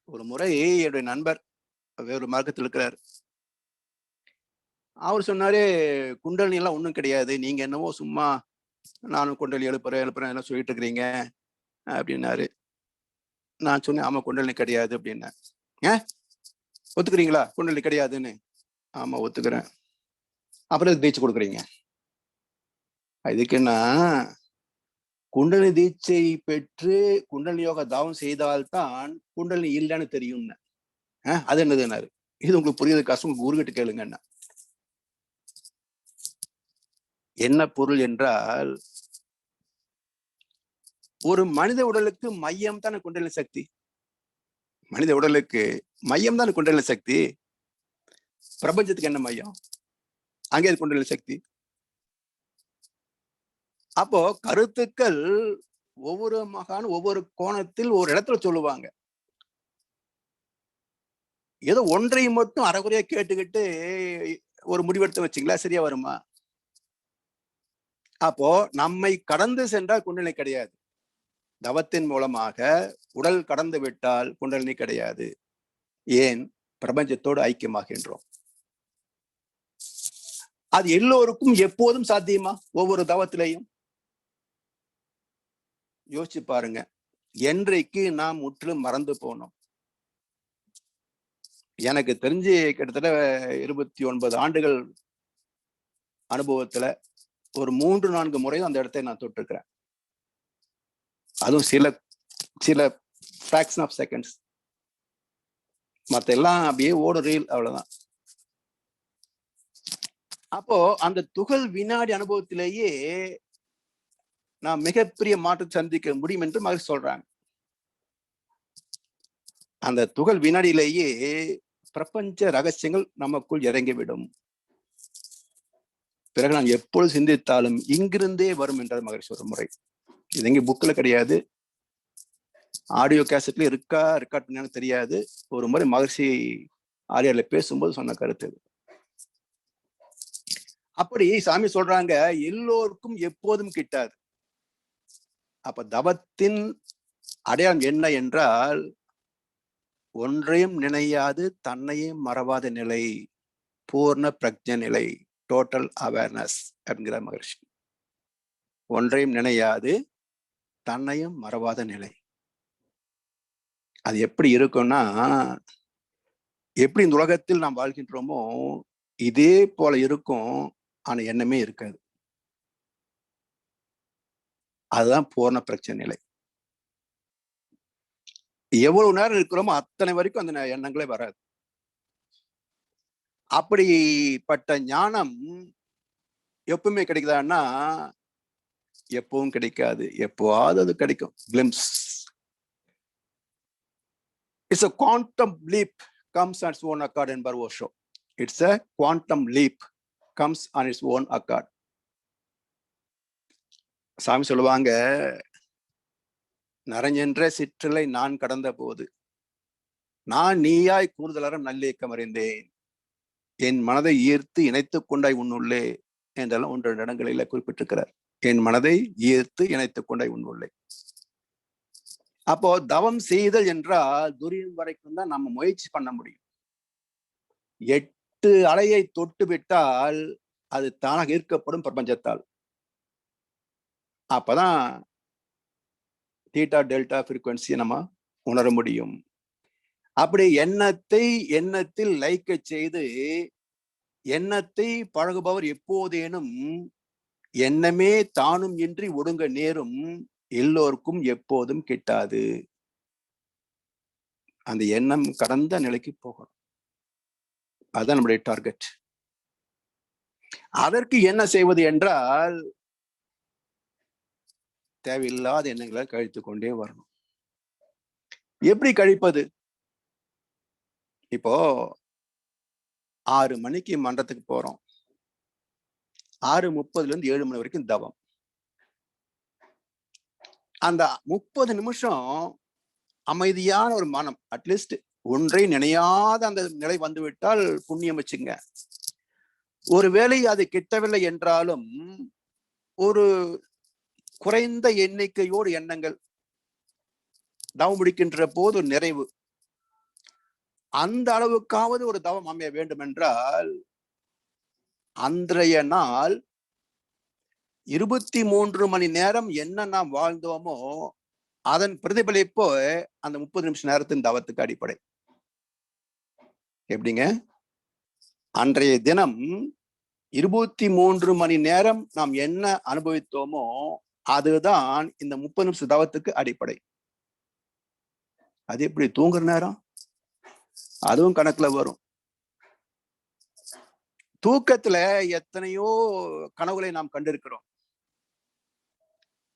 ஒரு முறை என்னுடைய நண்பர் வேறு மார்க்கத்தில் இருக்கிறார். அவர் சொன்னாரு, குண்டலினி எல்லாம் ஒண்ணும் கிடையாது, நீங்க என்னவோ சும்மா நானும் குண்டலி எழுப்புறேன் என்ன சொல்லிட்டு இருக்கிறீங்க அப்படின்னாரு. நான் சொன்னேன், ஆமா குண்டலினி கிடையாது அப்படின்னேன். ஒத்துக்கிறீங்களா குண்டலினி கிடையாதுன்னு? ஆமா ஒத்துக்கிறேன். அப்புறம் தீட்சை கொடுக்குறீங்க? இதுக்குன்னா குண்டலினி தீட்சை பெற்று குண்டலினி யோகா தாவம் செய்தால்தான் குண்டலினி இல்லைன்னு தெரியும். அது என்னதுன்னாரு. இது உங்களுக்கு புரியுது கஷ்டம், குருகிட்ட கேளுங்க. என்ன பொருள் என்றால், ஒரு மனித உடலுக்கு மையம் தானே குண்டலினி சக்தி. மனித உடலுக்கு மையம் தானே குண்டலினி சக்தி. பிரபஞ்சத்துக்கு என்ன மையம்? அங்கே குண்டலினி சக்தி. அப்போ கருத்துக்கள் ஒவ்வொரு மகானும் ஒவ்வொரு கோணத்தில் ஒரு இடத்துல சொல்லுவாங்க. ஏதோ ஒன்றை மட்டும் அரைகுறையா கேட்டுக்கிட்டு ஒரு முடிவெடுத்து வச்சிங்களா, சரியா வருமா? அப்போ நம்மை கடந்து சென்றால் குண்டலினி கிடையாது. தவத்தின் மூலமாக உடல் கடந்து விட்டால் குண்டலினி கிடையாது. ஏன்? பிரபஞ்சத்தோடு ஐக்கியமாகின்றோம். அது எல்லோருக்கும் எப்போதும் சாத்தியமா? ஒவ்வொரு தவத்திலையும் யோசிச்சு பாருங்க. என்றைக்கு நாம் முற்றிலும் மறந்து போனோம்? எனக்கு தெரிஞ்சு கிட்டத்தட்ட 29 ஆண்டுகள் அனுபவத்துல ஒரு 3-4 முறை அந்த இடத்தை நான் தொட்டிருக்கிறேன். அதுவும் சில ஃபிராக்ஷன் ஆஃப் செகண்ட்ஸ். மத்த எல்லாம் அப்படியே ஓடு ரீல், அவ்வளவுதான். அப்போ அந்த துகள் வினாடி அனுபவத்திலேயே நான் மிகப்பெரிய மாற்றம் சந்திக்க முடியும் என்று மகிழ்ச்சி சொல்றாங்க. அந்த துகள் வினாடியிலேயே பிரபஞ்ச ரகசியங்கள் நமக்குள் இறங்கிவிடும். பிறகு நான் எப்பொழுது சிந்தித்தாலும் இங்கிருந்தே வரும் என்றது மகிழ்ச்சி ஒரு முறை. இது எங்க புக்ல கிடையாது, ஆடியோ கேசட்ல இருக்கான்னு தெரியாது. ஒரு முறை மகிழ்ச்சி ஆடியோல பேசும்போது சொன்ன கருத்து. அப்படி சாமி சொல்றாங்க, எல்லோருக்கும் எப்போதும் கிட்டாது. அப்ப தவத்தின் அடையாளம் என்ன என்றால், ஒன்றையும் நினையாது தன்னையும் மறவாத நிலை, பூர்ண பிரக்ஞ நிலை, டோட்டல் அவேர்னஸ் என்கிற மகிழ்ச்சி. ஒன்றையும் நினையாது தன்னையும் மறவாத நிலை. அது எப்படி இருக்கும்னா, எப்படி இந்த உலகத்தில் நாம் வாழ்கின்றோமோ இதே போல இருக்கும். ஆனா எண்ணமே இருக்காது. அதுதான் பூர்ண பிரக்ஞ நிலை. எவ்வளவு நேரம் இருக்கிறோமோ அத்தனை வரைக்கும் அந்த எண்ணங்களே வராது. அப்படிப்பட்ட ஞானம் எப்பவுமே கிடைக்குதான்னா எப்பவும் கிடைக்காது. எப்போவாது அது கிடைக்கும். Glimpse. It's a quantum leap comes on its own accord என்பார் Osho. It's a quantum leap comes on its own accord. சாமி சொல்லுவாங்க, நரஞ்சென்ற சிற்றலை நான் கடந்த போது நான் நீயாய் கூறுதலற நல்லியக்கம் அறிந்தேன், என் மனதை ஈர்த்து இணைத்துக் கொண்டாய் உன்னுள்ளே என்றெல்லாம் 1-2 இடங்களில குறிப்பிட்டிருக்கிறார். என் மனதை ஈர்த்து இணைத்துக் கொண்டாய் உன்னுள்ளே. அப்போ தவம் செய்தல் என்றால் துரியம் வரைக்கும் தான் நம்ம முயற்சி பண்ண முடியும். 8 அலையை தொட்டு விட்டால் அது தானாக ஈர்க்கப்படும் பிரபஞ்சத்தால். அப்பதான் தீட்டா டெல்டா ஃப்ரீக்வன்சியை நம்ம உணர முடியும். அப்படி எண்ணத்தில் லயிக்க செய்து எண்ணத்தை பழகுபவர் எப்போதேனும் எண்ணமே தானும் இன்றி ஒடுங்க நேரும், எல்லோருக்கும் எப்போதும் கிட்டாது. அந்த எண்ணம் கடந்த நிலைக்கு போகணும். அதுதான் நம்முடைய டார்கெட். அதற்கு என்ன செய்வது என்றால், தேவையில்லாத எண்ணங்களை கழித்து கொண்டே வரணும். எப்படி கழிப்பது? இப்போ 6 மணிக்கு மன்றத்துக்கு போறோம். 6:30 7 மணி வரைக்கும் தவம். அந்த 30 நிமிஷம் அமைதியான ஒரு மனம், அட்லீஸ்ட் ஒன்றை நினையாத அந்த நிலை வந்துவிட்டால் புண்ணியம் வச்சுங்க. ஒருவேளை அது கிட்டவில்லை என்றாலும் ஒரு குறைந்த எண்ணிக்கையோடு எண்ணங்கள் தவம் முடிக்கின்ற போது நிறைவு, அந்த அளவுக்காவது ஒரு தவம் அமைய வேண்டும் என்றால் அன்றைய நாள் 23 மணி நேரம் என்ன நாம் வாழ்ந்தோமோ அதன் பிரதிபலிப்போ அந்த 30 நிமிஷ நேரத்தின் தவத்துக்கு அடிப்படை. எப்படிங்க? அன்றைய தினம் 23 மணி நேரம் நாம் என்ன அனுபவித்தோமோ அதுதான் இந்த 30 நிமிஷ தவத்துக்கு அடிப்படை. அது எப்படி? தூங்குற நேரம் அதுவும் கணக்குல வரும். தூக்கத்துல எத்தனையோ கனவுகளை நாம் கண்டிருக்கிறோம்.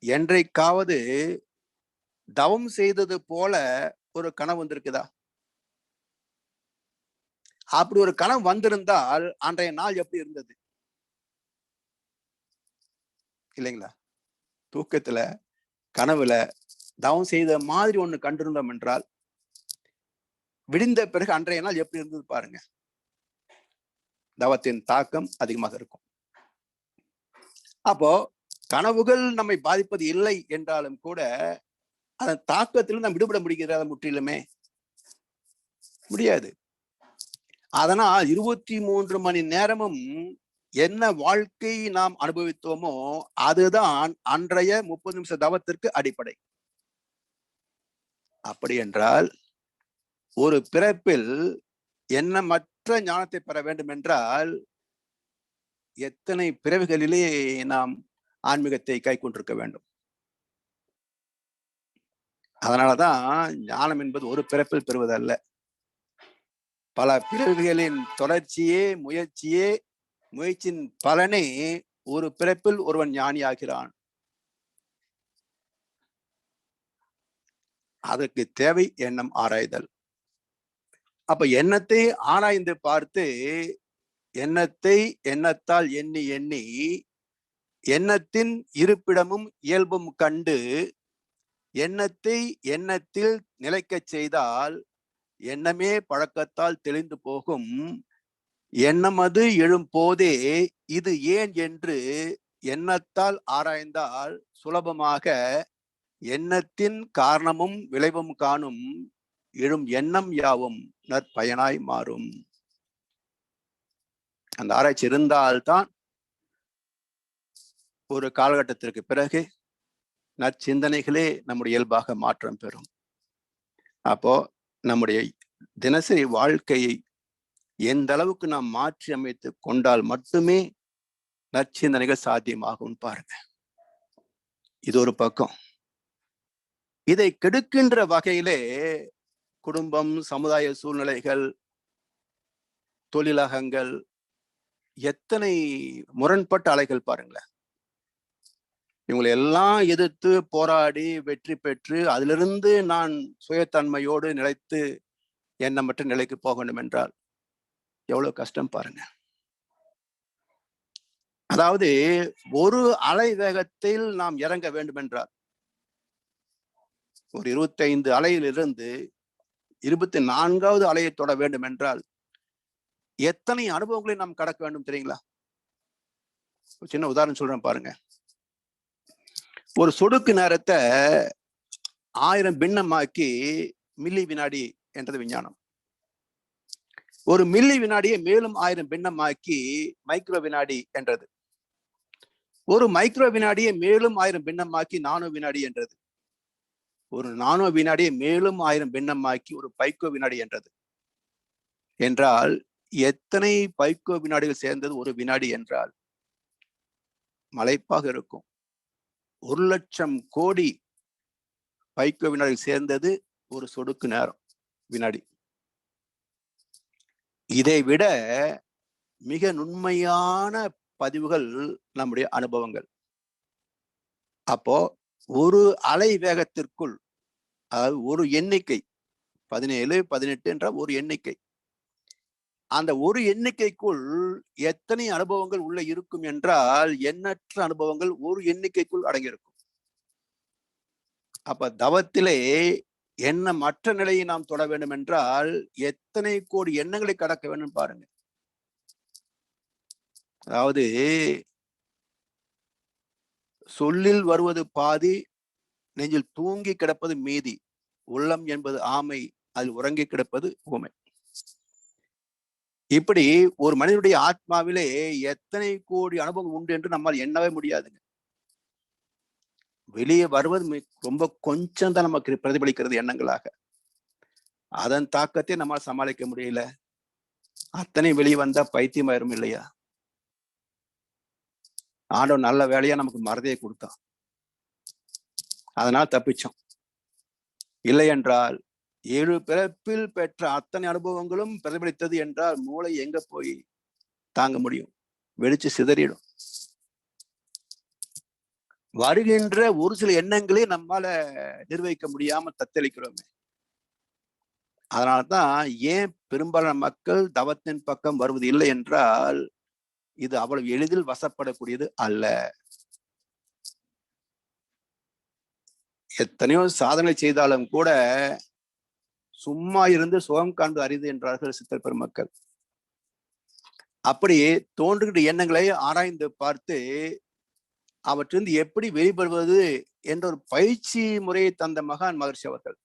என்றைக்காவது தவம் செய்தது போல ஒரு கனவு வந்திருக்குதா? அப்படி ஒரு கனவு வந்திருந்தால் அன்றைய நாள் எப்படி இருந்தது? இல்லைங்களா? தூக்கத்துல கனவுல தவம் செய்த மாதிரி ஒண்ணு கண்டிருந்தோம் என்றால் விடிந்த பிறகு அன்றைய நாள் எப்படி இருந்தது பாருங்க. தவத்தின் தாக்கம் அதிகமாக இருக்கும். அப்போ கனவுகள் நம்மை பாதிப்பது இல்லை என்றாலும் கூட அதன் தாக்கத்திலும் நாம் விடுபட முடிகிறதா? முற்றிலுமே முடியாது. அதனால் 23 மணி நேரமும் என்ன வாழ்க்கை நாம் அனுபவித்தோமோ அதுதான் அன்றைய 30 நிமிஷ தவத்திற்கு அடிப்படை. அப்படி என்றால் ஒரு பிறப்பில் எண்ணமற்ற ஞானத்தை பெற வேண்டும் என்றால் எத்தனை பிறவிகளிலே நாம் ஆன்மீகத்தை கை கொண்டிருக்க வேண்டும். அதனாலதான் ஞானம் என்பது ஒரு பிறப்பில் பெறுவதல்ல, பல பிறவிகளின் தொடர்ச்சியே முயற்சியின் பலனே ஒரு பிறப்பில் ஒருவன் ஞானியாகிறான். அதற்கு தேவை எண்ணம் ஆராய்தல். அப்ப எண்ணத்தை ஆராய்ந்து பார்த்து எண்ணத்தை எண்ணத்தால் எண்ணி எண்ணி எண்ணத்தின் இருப்பிடமும் இயல்பும் கண்டு எண்ணத்தை எண்ணத்தில் நிலைக்கச் செய்தால் எண்ணமே பழக்கத்தால் தெளிந்து போகும். எண்ணம் அது எழும் போதே இது ஏன் என்று எண்ணத்தால் ஆராய்ந்தால் சுலபமாக எண்ணத்தின் காரணமும் விளைவும் காணும். எழும் எண்ணம் யாவும் நற்பயனாய் மாறும். அந்த ஆராய்ச்சி இருந்தால்தான் ஒரு காலகட்டத்திற்கு பிறகு நற்சிந்தனைகளே நம்முடைய இயல்பாக மாற்றம் பெறும். அப்போ நம்முடைய தினசரி வாழ்க்கையை எந்த அளவுக்கு நாம் மாற்றி அமைத்து கொண்டால் மட்டுமே நற்சிந்தனைகள் சாத்தியமாகும் பாருங்க. இது ஒரு பக்கம். இதை கெடுக்கின்ற வகையிலே குடும்பம், சமுதாய சூழ்நிலைகள், தொழிலகங்கள், எத்தனை முரண்பட்ட அலைகள் பாருங்களேன். இவங்களை எல்லாம் எதிர்த்து போராடி வெற்றி பெற்று அதிலிருந்து நான் சுயத்தன்மையோடு நிலைத்து எண்ணமற்ற நிலைக்கு போக வேண்டும் என்றால் எவ்வளவு கஷ்டம் பாருங்க. அதாவது ஒரு அலை வேகத்தில் நாம் இறங்க வேண்டும் என்றால் ஒரு 25 அலையிலிருந்து 24வது அலையை தொட வேண்டும் என்றால் எத்தனை அனுபவங்களை நாம் கடக்க வேண்டும் தெரியுங்களா? சின்ன உதாரணம் சொல்றேன் பாருங்க. ஒரு சொடுக்கு நேரத்தை 1000 பின்னமாக்கி மில்லி வினாடி என்றது விஞ்ஞானம். ஒரு மில்லி வினாடியை மேலும் 1000 பின்னமாக்கி மைக்ரோ வினாடி என்றது. ஒரு மைக்ரோ வினாடியை மேலும் 1000 பின்னமாக்கி நானோ வினாடி என்றது. ஒரு நானோ வினாடியை மேலும் 1000 பின்னமாக்கி ஒரு பைக்கோ வினாடி என்றது. என்றால் எத்தனை பைக்கோ வினாடிகள் சேர்ந்தது ஒரு வினாடி என்றால் மலைப்பாக இருக்கும். 1,00,000 கோடி பைக்கோ வினாடி சேர்ந்தது ஒரு சொடுக்கு நேரம் வினாடி. இதை விட மிக நுண்மையான பதிவுகள் நம்முடைய அனுபவங்கள். அப்போ ஒரு அலை வேகத்திற்குள், அதாவது ஒரு எண்ணிக்கை 17, 18 என்ற ஒரு எண்ணிக்கை, அந்த ஒரு எண்ணிக்கைக்குள் எத்தனை அனுபவங்கள் உள்ள இருக்கும் என்றால் எண்ணற்ற அனுபவங்கள் ஒரு எண்ணிக்கைக்குள் அடங்கியிருக்கும். அப்ப தவத்திலே எண்ணமற்ற நிலையை நாம் தொட வேண்டும் என்றால் எத்தனை கோடி எண்ணங்களை கடக்க வேண்டும் பாருங்க. அதாவது சொல்லில் வருவது பாதி, நெஞ்சில் தூங்கி கிடப்பது மீதி. உள்ளம் என்பது ஆமை, அதில் உறங்கி கிடப்பது ஊமை. இப்படி ஒரு மனிதனுடைய ஆத்மாவிலே எத்தனை கோடி அனுபவம் உண்டு என்று நம்மால் எண்ணவே முடியாதுங்க. வெளியே வருவது ரொம்ப கொஞ்சம் தான் நமக்கு பிரதிபலிக்கிறது எண்ணங்களாக. அதன் தாக்கத்தை நம்மால் சமாளிக்க முடியல. அத்தனை வெளியே வந்தா பைத்தியமாயிரும் இல்லையா? ஆண்டவன் நல்ல வேலையா நமக்கு மறதியை கொடுத்தான், அதனால் தப்பிச்சோம். இல்லை என்றால் 7 பிறப்பில் பெற்ற அத்தனை அனுபவங்களும் பிரதிபலித்தது என்றால் மூளை எங்க போய் தாங்க முடியும்? வெடிச்சு சிதறிடும். வருகின்ற ஒரு சில எண்ணங்களே நம்மால நிர்வகிக்க முடியாம தத்தளிக்கிறோமே. அதனால்தான் ஏன் பெரும்பாலான மக்கள் தவத்தின் பக்கம் வருவது இல்லை என்றால் இது அவ்வளவு எளிதில் வசப்படக்கூடியது அல்ல. எத்தனையோ சாதனை செய்தாலும் கூட சும்மா இருந்து சுகம் காண்பது அரிது என்றார்கள் சித்தர் பெருமக்கள். அப்படி தோன்றுகின்ற எண்ணங்களை ஆராய்ந்து பார்த்து அவற்றிலிருந்து எப்படி வெளிப்படுவது என்ற ஒரு பயிற்சி முறையை தந்த மகான் மகர்ஷி அவர்கள்.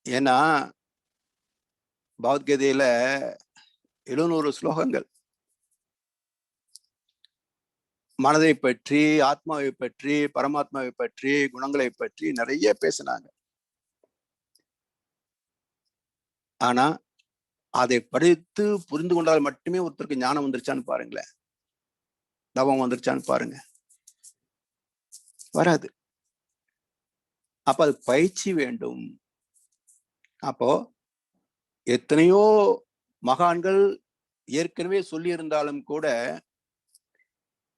ஏன்னா பகவத்கீதையில 700 ஸ்லோகங்கள். மனதை பற்றி, ஆத்மாவை பற்றி, பரமாத்மாவை பற்றி, குணங்களை பற்றி நிறைய பேசினாங்க. ஆனா அதை படித்து புரிந்து கொண்டால் மட்டுமே ஒருத்தருக்கு ஞானம் வந்துருச்சான்னு பாருங்களேன், தவம் வந்துருச்சான்னு பாருங்க, வராது. அப்ப அது பயிற்சி வேண்டும். அப்போ எத்தனையோ மகான்கள் ஏற்கனவே சொல்லி இருந்தாலும் கூட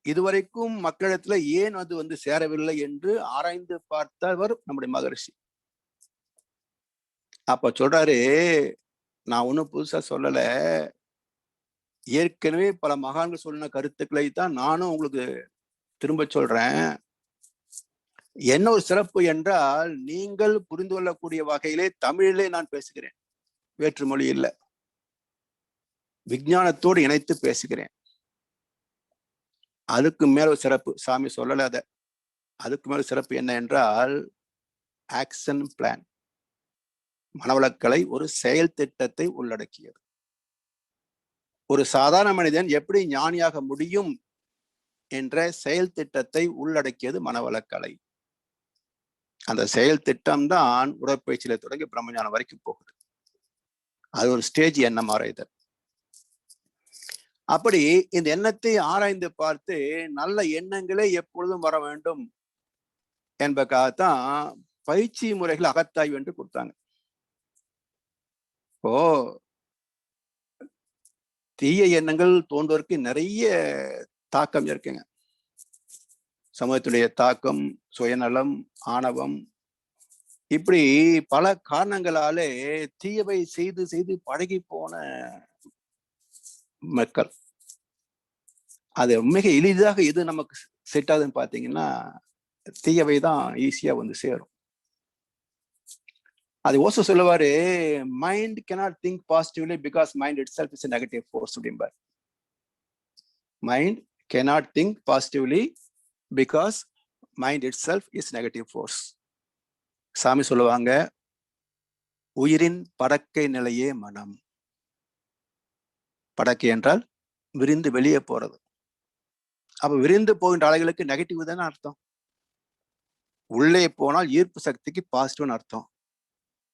இதுவரைக்கும் மக்களிடத்துல ஏன் அது வந்து சேரவில்லை என்று ஆராய்ந்து பார்த்தவர் நம்முடைய மகரிஷி. அப்ப சொல்றாரு, நான் ஒண்ணும் புதுசா சொல்லல, ஏற்கனவே பல மகான்கள் சொன்ன கருத்துக்களை தான் நானும் உங்களுக்கு திரும்ப சொல்றேன். என்ன ஒரு சிறப்பு என்றால், நீங்கள் புரிந்து கொள்ளக்கூடிய வகையிலே தமிழிலே நான் பேசுகிறேன், வேற்று மொழி இல்லை, விஞ்ஞானத்தோடு இணைத்து பேசுகிறேன். அதுக்கு மேல ஒரு சிறப்பு, சாமி சொல்லல அத, அதுக்கு மேல சிறப்பு என்ன என்றால் ஆக்ஷன் பிளான். மனவளக்கலை ஒரு செயல் திட்டத்தை உள்ளடக்கியது. ஒரு சாதாரண மனிதன் எப்படி ஞானியாக முடியும் என்ற செயல் திட்டத்தை உள்ளடக்கியது மனவளக்கலை. அந்த செயல் திட்டம் தான் உடற்பயிற்சியில தொடங்கி பிரம்மஞானம் வரைக்கும் போகுது. அது ஒரு ஸ்டேஜ் எண்ணம் ஆராய்தல். அப்படி இந்த எண்ணத்தை ஆராய்ந்து பார்த்து நல்ல எண்ணங்களே எப்பொழுதும் வர வேண்டும் என்பதற்காகத்தான் பயிற்சி முறைகள் அகத்தாய்வு என்று கொடுத்தாங்க. இப்போ தீய எண்ணங்கள் தோன்றுவதற்கு நிறைய தாக்கம் இருக்குங்க. சமூகத்துடைய தாக்கம், சுயநலம், ஆணவம், இப்படி பல காரணங்களாலே தீயவை செய்து செய்து பழகி போன மக்கள். அது மிக எளிதாக எது நமக்கு செட் ஆகுதுன்னு பாத்தீங்கன்னா தீயவை தான் ஈஸியா வந்து சேரும். அது ஓசோ சொல்லுவாரு, mind cannot think positively because mind itself is a negative force அப்படிம்பார். Mind cannot think positively because mind itself is negative force. சாமி சொல்லுவாங்க, உயிரின் படக்கை நிலையே மனம். படக்கை என்றால் விரிந்து வெளியே போறது. அப்ப விரிந்து போகின்ற அலைகளுக்கு நெகட்டிவ் தானே அர்த்தம். உள்ளே போனால் ஈர்ப்பு சக்திக்கு பாசிட்டிவ்னு அர்த்தம்,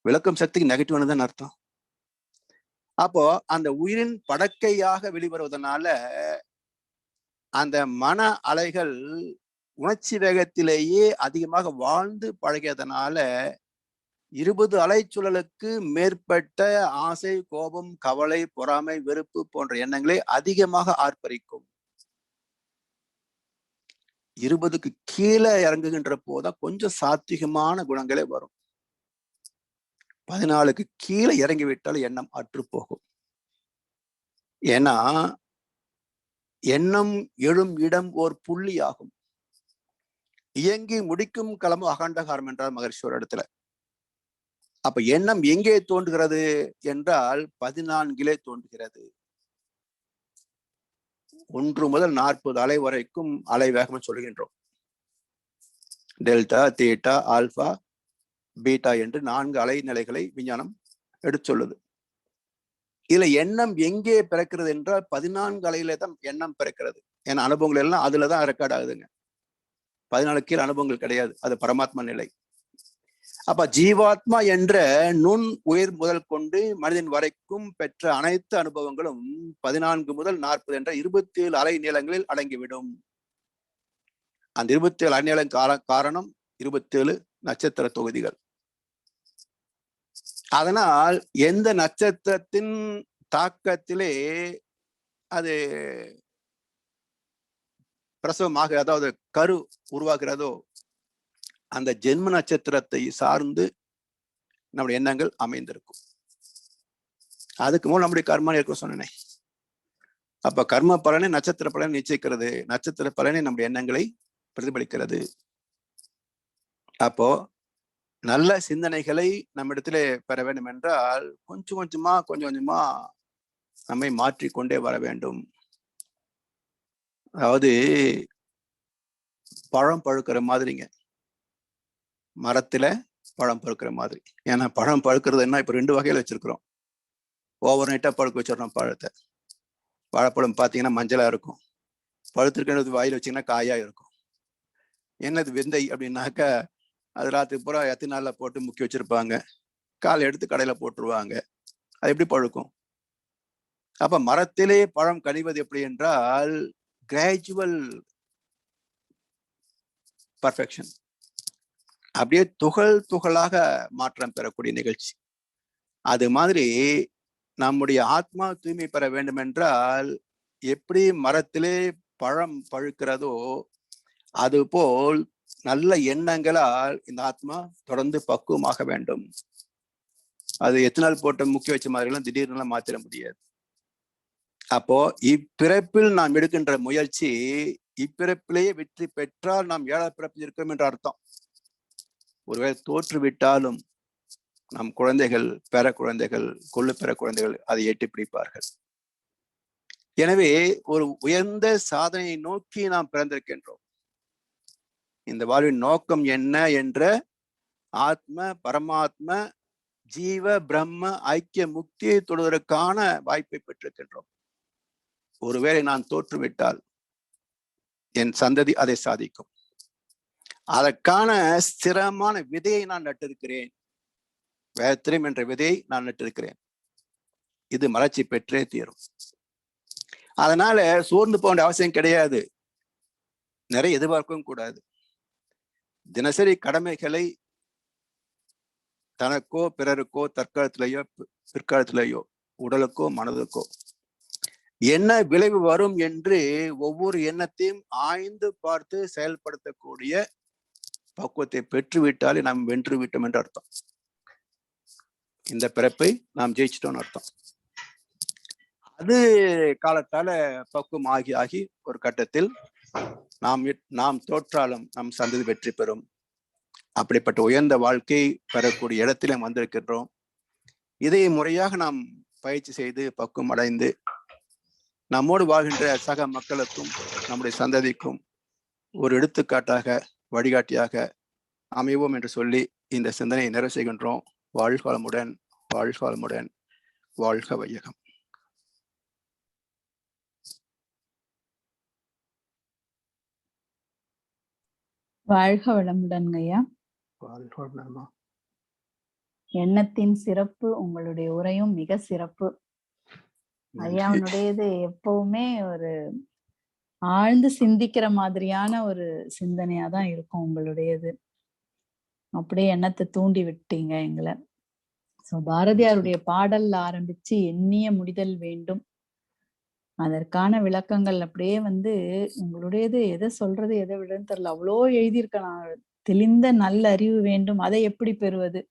விளக்கம் சக்திக்கு நெகட்டிவ்னு தான் அர்த்தம். அப்போ அந்த உயிரின் படக்கையாக வெளிவருவதனால அந்த மன அலைகள் உணர்ச்சி வேகத்திலேயே அதிகமாக வாழ்ந்து பழகியதனால 20 அலைச்சூழலுக்கு மேற்பட்ட ஆசை, கோபம், கவலை, பொறாமை, வெறுப்பு போன்ற எண்ணங்களை அதிகமாக ஆர்ப்பரிக்கும். 20க்கு கீழே இறங்குகின்ற போதுதான் கொஞ்சம் சாத்விகமான குணங்களே வரும். 14க்கு கீழே இறங்கிவிட்டால் எண்ணம் அற்று போகும். ஏன்னா எண்ணம் எழும் இடம் ஓர் புள்ளி ஆகும். இயங்கி முடிக்கும் களமும் அகண்டகாரம் என்றார் மகரிஷி ஒரு இடத்துல. அப்ப எண்ணம் எங்கே தோன்றுகிறது என்றால் 14லே தோன்றுகிறது. 1 முதல் 40 அலை வரைக்கும் அலை வேகம் சொல்கின்றோம். டெல்டா, தீட்டா, ஆல்பா, பீட்டா என்று 4 அலை நிலைகளை விஞ்ஞானம் எடுத்து சொல்லுது. இதுல எண்ணம் எங்கே பிறக்கிறது என்றால் 14 அலையில தான் எண்ணம் பிறக்கிறது. ஏன்னா அனுபவங்கள் எல்லாம் அதுலதான் ரெக்கார்ட் ஆகுதுங்க. 14 கீழ் அனுபவங்கள் கிடையாது, அது பரமாத்மா நிலை. அப்ப ஜீவாத்மா என்ற நுண் உயிர் முதல் கொண்டு மனிதன் வரைக்கும் பெற்ற அனைத்து அனுபவங்களும் 14 முதல் 40 என்ற 27 அலை நீளங்களில் அடங்கிவிடும். அந்த 27 அலைநீளம் காரணம் 27 நட்சத்திர தொகுதிகள். அதனால் எந்த நட்சத்திரத்தின் தாக்கத்திலே அது பிரசவமாக, அதாவது கரு உருவாகிறதோ அந்த ஜென்ம நட்சத்திரத்தை சார்ந்து நம்முடைய எண்ணங்கள் அமைந்திருக்கும். அதுக்கு மூலம் நம்முடைய கர்மா இருக்கும் சொன்னேன். அப்ப கர்ம பலனை நட்சத்திர பலனை நிச்சயிக்கிறது, நட்சத்திர பலனை நம்முடைய எண்ணங்களை பிரதிபலிக்கிறது. அப்போ நல்ல சிந்தனைகளை நம்மிடத்திலே பெற வேண்டும் என்றால் கொஞ்சம் கொஞ்சமா நம்மை மாற்றிக்கொண்டே வர வேண்டும். அதாவது பழம் பழுக்கிற மாதிரிங்க, மரத்துல பழம் பழுக்கிற மாதிரி. ஏன்னா பழம் பழுக்கிறது என்ன, இப்ப 2 வகையில வச்சிருக்கிறோம். ஓவர் நைட்டா பழுக்க வச்சிடறோம் பழத்தை, வாழைப்பழம் பார்த்தீங்கன்னா மஞ்சளா இருக்கும், பழுத்திருக்கிறது வாயில் வச்சீங்கன்னா காயா இருக்கும். என்னது வெந்தை அப்படின்னாக்கா அது ராத்திரி பூரா எத்தனை நாள்ல போட்டு முக்கி வச்சிருப்பாங்க, காலை எடுத்து கடையில போட்டுருவாங்க, அது எப்படி பழுக்கும்? அப்ப மரத்திலே பழம் கனிவது எப்படி என்றால் கிராஜுவல் பர்ஃபெக்ஷன், அப்படியே துகள் துகளாக மாற்றம் பெறக்கூடிய நிகழ்ச்சி. அது மாதிரி நம்முடைய ஆத்மா தூய்மை பெற வேண்டும் என்றால் எப்படி மரத்திலே பழம் பழுக்கிறதோ அதுபோல் நல்ல எண்ணங்களால் இந்த ஆத்மா தொடர்ந்து பக்குவமாக வேண்டும். அது எத்தனால் போட்ட முக்கிய வச்ச மாதிரி எல்லாம் திடீர்னு மாத்திர முடியாது. அப்போ இப்பிறப்பில் நாம் எடுக்கின்ற முயற்சி இப்பிறப்பிலேயே வெற்றி பெற்றால் நாம் 7ஆம் பிறப்பில் இருக்கிறோம் என்ற அர்த்தம். ஒருவேளை தோற்றுவிட்டாலும் நம் குழந்தைகள், பெற குழந்தைகள், கொள்ளு பெற குழந்தைகள் அதை எட்டி பிடிப்பார்கள். எனவே ஒரு உயர்ந்த சாதனையை நோக்கி நாம் பிறந்திருக்கின்றோம். இந்த வாழ்வின் நோக்கம் என்ன என்ற ஆத்ம பரமாத்ம ஜீவ பிரம்ம ஐக்கிய முக்தியை தொடுவதற்கான வாய்ப்பை பெற்றிருக்கின்றோம். ஒருவேளை நான் தோற்றுவிட்டால் என் சந்ததி அதை சாதிக்கும். அதற்கான ஸ்திரமான விதையை நான் நட்டிருக்கிறேன். வேத்திரம் என்ற விதையை நான் நட்டிருக்கிறேன். இது மலர்ச்சி பெற்றே தீரும். அதனால சோர்ந்து போக வேண்டிய அவசியம் கிடையாது, நிறைய எதிர்பார்க்கவும் கூடாது. தினசரி கடமைகளை தனக்கோ பிறருக்கோ தற்காலத்திலேயோ பிற்காலத்திலேயோ உடலுக்கோ மனதுக்கோ என்ன விளைவு வரும் என்று ஒவ்வொரு எண்ணத்தையும் ஆய்ந்து பார்த்து செயல்படுத்தக்கூடிய பக்குவத்தை பெற்றுவிட்டாலே நாம் வென்று விட்டோம் என்று அர்த்தம். இந்த பிறப்பை நாம் ஜெயிச்சிட்டோம்னு அர்த்தம். அது காலத்தால பக்குவம் ஆகி ஆகி ஒரு கட்டத்தில் நாம் தோற்றாலும் நம் சந்ததி வெற்றி பெறும். அப்படிப்பட்ட உயர்ந்த வாழ்க்கை பெறக்கூடிய இடத்திலே வந்திருக்கின்றோம். இதை முறையாக நாம் பயிற்சி செய்து பக்குவம் அடைந்து நம்மோடு வாழ்கின்ற சக மக்களுக்கும் நம்முடைய சந்ததிக்கும் ஒரு எடுத்துக்காட்டாக வழிகாட்டியாக அமைவோம் என்று சொல்லி இந்த சிந்தனையை நிறைவு செய்கின்றோம். வாழ்க வளமுடன், வாழ்க வளமுடன், வாழ்க வையகம். வாழ்க வளமுடன் ஐயா. எண்ணத்தின் சிறப்பு, உங்களுடைய உரையும் மிக சிறப்பு. ஐயாவுடையது எப்பவுமே ஒரு ஆழ்ந்து சிந்திக்கிற மாதிரியான ஒரு சிந்தனையாதான் இருக்கும் உங்களுடையது. அப்படியே எண்ணத்தை தூண்டி விட்டீங்க எங்களை. சோ பாரதியாருடைய பாடல்ல ஆரம்பிச்சு எண்ணிய முடிதல் வேண்டும், அதற்கான விளக்கங்கள் அப்படியே உங்களுடையது எதை சொல்றது எதை விடுன்னு தெரியல, அவ்வளோ எழுதியிருக்கலாம். தெளிந்த நல்ல அறிவு வேண்டும், அதை எப்படி பெறுவது?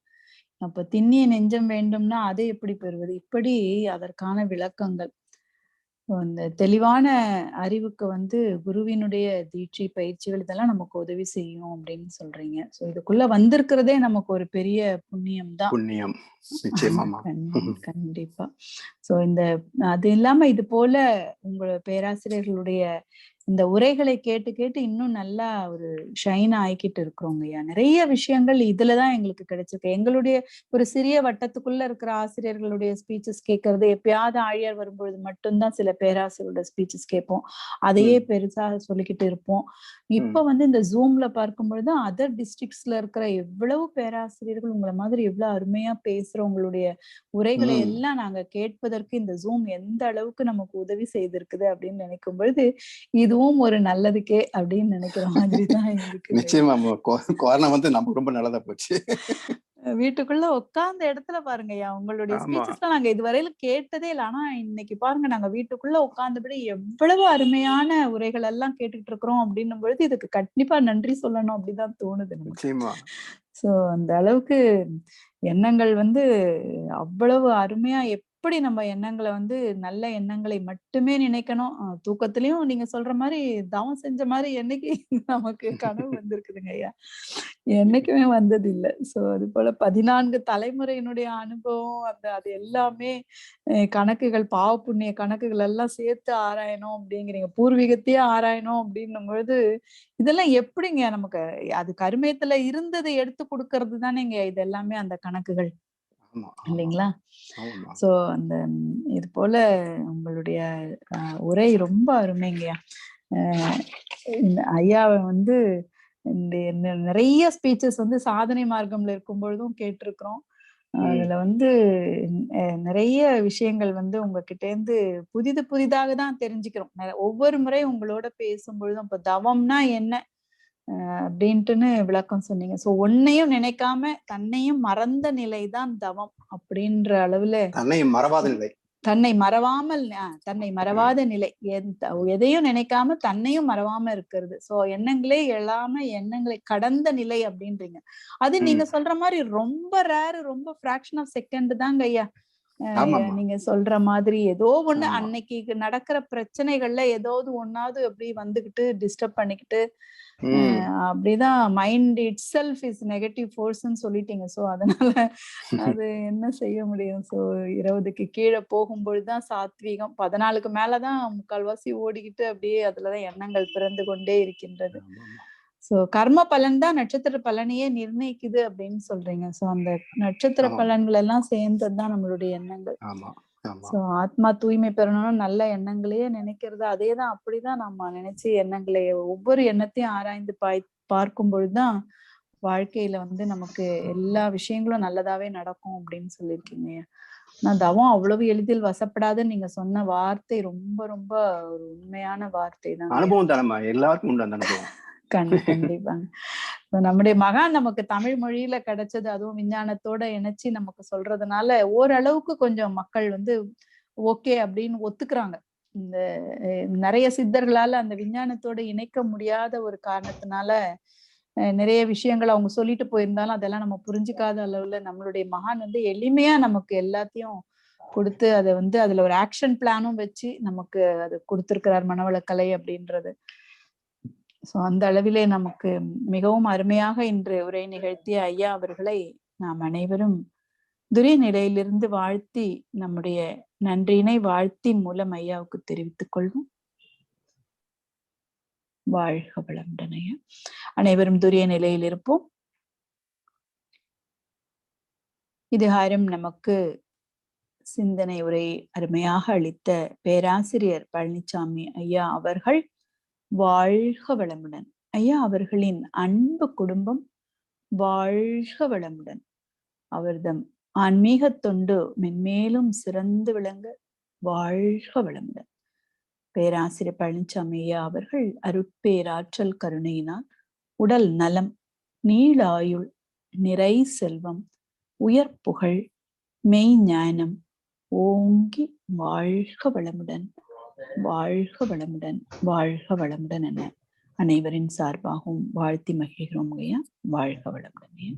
அப்ப திண்ணிய நெஞ்சம் வேண்டும்னா அதை எப்படி பெறுவது? இப்படி அதற்கான விளக்கங்கள். இந்த தெளிவான அறிவுக்கு குருவினுடைய தீட்சை பயிற்சிகள் இதெல்லாம் நமக்கு உதவி செய்யும் அப்படின்னு சொல்றீங்க. சோ இதுக்குள்ள வந்திருக்கிறதே நமக்கு ஒரு பெரிய புண்ணியம் தான். புண்ணியம் நிச்சயமா. கண்டிப்பா. சோ அது இல்லாம இது போல உங்க பேராசிரியர்களுடைய இந்த உரைகளை கேட்டு கேட்டு இன்னும் நல்லா ஒரு ஷைன் ஆயிக்கிட்டு இருக்கிறோங்க ஐயா. நிறைய விஷயங்கள் இதுலதான் எங்களுக்கு கிடைச்சிருக்கு. எங்களுடைய ஒரு சிறிய வட்டத்துக்குள்ள இருக்கிற ஆசிரியர்களுடைய ஸ்பீச்சஸ் கேட்கறது, எப்பயாவது ஆழியார் வரும்பொழுது மட்டும்தான் சில பேராசிரியரோட ஸ்பீச்சஸ் கேட்போம், அதையே பெருசா சொல்லிக்கிட்டு இருப்போம். இப்ப இந்த ஜூம்ல பார்க்கும்பொழுது அதர் டிஸ்ட்ரிக்ட்ஸ்ல இருக்கிற எவ்வளவு பேராசிரியர்கள் உங்களை மாதிரி எவ்வளவு அருமையா பேசுற உங்களுடைய உரைகளை எல்லாம் நாங்க கேட்பதற்கு இந்த ஜூம் எந்த அளவுக்கு நமக்கு உதவி செய்திருக்குது அப்படின்னு நினைக்கும் பொழுது இதுவும் ஒரு நல்லதுக்கே அப்படின்னு நினைக்கிற மாதிரிதான் இருக்கு. நிச்சயமா கொரோனா நமக்கு ரொம்ப நல்லதா போச்சு. வீட்டுக்குள்ள உட்கார்ந்த இடத்துல பாருங்க ஐயா, உங்களுடைய ஸ்பீச்சஸ் நாங்க இதுவரையில கேட்டதே இல்லை. ஆனா இன்னைக்கு பாருங்க, நாங்க வீட்டுக்குள்ள உட்கார்ந்தபடி எவ்வளவு அருமையான உரைகள் எல்லாம் கேட்டுட்டு இருக்கிறோம் அப்படின்னும் பொழுது இதுக்கு கண்டிப்பா நன்றி சொல்லணும் அப்படிதான் தோணுது நமக்கு. சோ அந்த அளவுக்கு எண்ணங்கள் அவ்வளவு அருமையா, எப்படி நம்ம எண்ணங்களை நல்ல எண்ணங்களை மட்டுமே நினைக்கணும். தூக்கத்திலயும் நீங்க சொல்ற மாதிரி தவம் செஞ்ச மாதிரி என்னைக்கு நமக்கு கனவு வந்திருக்குதுங்க ஐயா, என்னைக்குமே வந்தது இல்லை. சோ அது போல 14 தலைமுறையினுடைய அனுபவம், அது எல்லாமே கணக்குகள், பாவ புண்ணிய கணக்குகள் எல்லாம் சேர்த்து ஆராயணும் அப்படிங்கிறீங்க, பூர்வீகத்தையே ஆராயணும் அப்படின்னும் பொழுது இதெல்லாம் எப்படிங்க நமக்கு அது கருமேத்துல இருந்ததை எடுத்து கொடுக்கறது தானேங்க இது எல்லாமே அந்த கணக்குகள். இல்லைங்களா? சோ அந்த இது போல உங்களுடைய உரை ரொம்ப அருமைங்கய்யா. ஐயாவை வந்து இந்த நிறைய ஸ்பீச்சஸ் வந்து சாதனை மார்க்கம்ல இருக்கும் பொழுதும் கேட்டிருக்கிறோம். அதுல வந்து நிறைய விஷயங்கள் வந்து உங்ககிட்ட இருந்து புதிதாக தான் தெரிஞ்சுக்கிறோம். ஒவ்வொரு முறை உங்களோட பேசும் பொழுதும் இப்ப தவம்னா என்ன அப்படின்ட்டுன்னு விளக்கம் சொன்னீங்க. சோ ஒன்னையும் நினைக்காம தன்னையும் மறந்த நிலைதான் தவம் அப்படின்ற அளவுல தன்னையும் மறவாத நிலை, தன்னை மறவாமல் தன்னை மறவாத நிலை, எதையும் நினைக்காம தன்னையும் மறவாம இருக்கிறது. சோ எண்ணங்களே எழாம எண்ணங்களை கடந்த நிலை அப்படின்றீங்க. அது நீங்க சொல்ற மாதிரி ரொம்ப ரேர், ரொம்ப ஃபிராக்ஷன் ஆஃப் செகண்ட் தாங்க ஐயா. நீங்க சொல்ற மாதிரி ஏதோ ஒண்ணு அன்னைக்கு நடக்கிற பிரச்சனைகள்ல ஏதாவது ஒன்னாவது அப்படி வந்துகிட்டு டிஸ்டர்ப் பண்ணிக்கிட்டு அப்படிதான் mind itself is negative ஃபோர்ஸ்ன்னு சொல்லிட்டீங்க. சோ அதனால அது என்ன செய்ய முடியும்? சோ 20க்கு கீழே போகும்பொழுதுதான் சாத்வீகம், 14க்கு மேலதான் முக்கால்வாசி ஓடிக்கிட்டு அப்படியே அதுலதான் எண்ணங்கள் பிறந்து கொண்டே இருக்கின்றது. சோ கர்ம பலன் தான் நட்சத்திர பலனையே நிர்ணயிக்குது அப்படின்னு சொல்றீங்க. சோ அந்த நட்சத்திர பலன்கள் எல்லாம் சேர்ந்ததுதான் நம்மளுடைய எண்ணங்கள். சோ ஆத்மா தூய்மை பெறணும்னு நல்ல எண்ணங்களையே நினைக்கிறது, அதேதான் அப்படிதான் நம்ம நினைச்சு எண்ணங்களை ஒவ்வொரு எண்ணத்தையும் ஆராய்ந்து பார்க்கும் பொழுதுதான் வாழ்க்கையில வந்து நமக்கு எல்லா விஷயங்களும் நல்லதாவே நடக்கும் அப்படின்னு சொல்லியிருக்கீங்க. நான் தவம் அவ்வளவு எளிதில் வசப்படாதுன்னு நீங்க சொன்ன வார்த்தை ரொம்ப ரொம்ப ஒரு உண்மையான வார்த்தை தான். அனுபவம் தானம்மா, எல்லாருக்கும் உண்டு அந்த அனுபவம். கண்டிப்பாங்க. நம்முடைய மகான் நமக்கு தமிழ் மொழியில கிடைச்சது, அதுவும் விஞ்ஞானத்தோட இணைச்சு நமக்கு சொல்றதுனால ஓரளவுக்கு கொஞ்சம் மக்கள் வந்து ஓகே அப்படின்னு ஒத்துக்கிறாங்க. இந்த நிறைய சித்தர்களால அந்த விஞ்ஞானத்தோட இணைக்க முடியாத ஒரு காரணத்தினால நிறைய விஷயங்கள் அவங்க சொல்லிட்டு போயிருந்தாலும் அதெல்லாம் நம்ம புரிஞ்சுக்காத அளவுல நம்மளுடைய மகான் வந்து எளிமையா நமக்கு எல்லாத்தையும் கொடுத்து அதை வந்து அதுல ஒரு ஆக்ஷன் பிளானும் வச்சு நமக்கு அது கொடுத்திருக்கிறார், மனவளக்கலை அப்படின்றது. சோ அந்த அளவிலே நமக்கு மிகவும் அருமையாக இன்று உரை நிகழ்த்திய ஐயா அவர்களை நாம் அனைவரும் துரிய நிலையிலிருந்து வாழ்த்தி நம்முடைய நன்றியினை வாழ்த்தின் மூலம் ஐயாவுக்கு தெரிவித்துக் கொள்வோம். வாழ்க வளமுடன் ஐயா. அனைவரும் துரிய நிலையில் இருப்போம். இதுகாரம் நமக்கு சிந்தனை உரை அருமையாக அளித்த பேராசிரியர் பழனிசாமி ஐயா அவர்கள் வாழ்க வளமுடன். ஐயா அவர்களின் அன்பு குடும்பம் வாழ்க வளமுடன். அவர்தம் ஆன்மீக தொண்டு மென்மேலும் சிறந்து விளங்க வாழ்க வளமுடன். பேராசிரியர் பழனிசாமி ஐயா அவர்கள் அருட்பேராற்றல் கருணையினால் உடல் நலம், நீளாயுள், நிறை செல்வம், உயர் புகழ், மெய் ஞானம் ஓங்கி வாழ்க வளமுடன், வாழ்க வளமுடன், வாழ்க வளமுடன் என அனைவரின் சார்பாகவும் வாழ்த்தி மகிழ்கிறோம் ஐயா. வாழ்க வளமுடன்.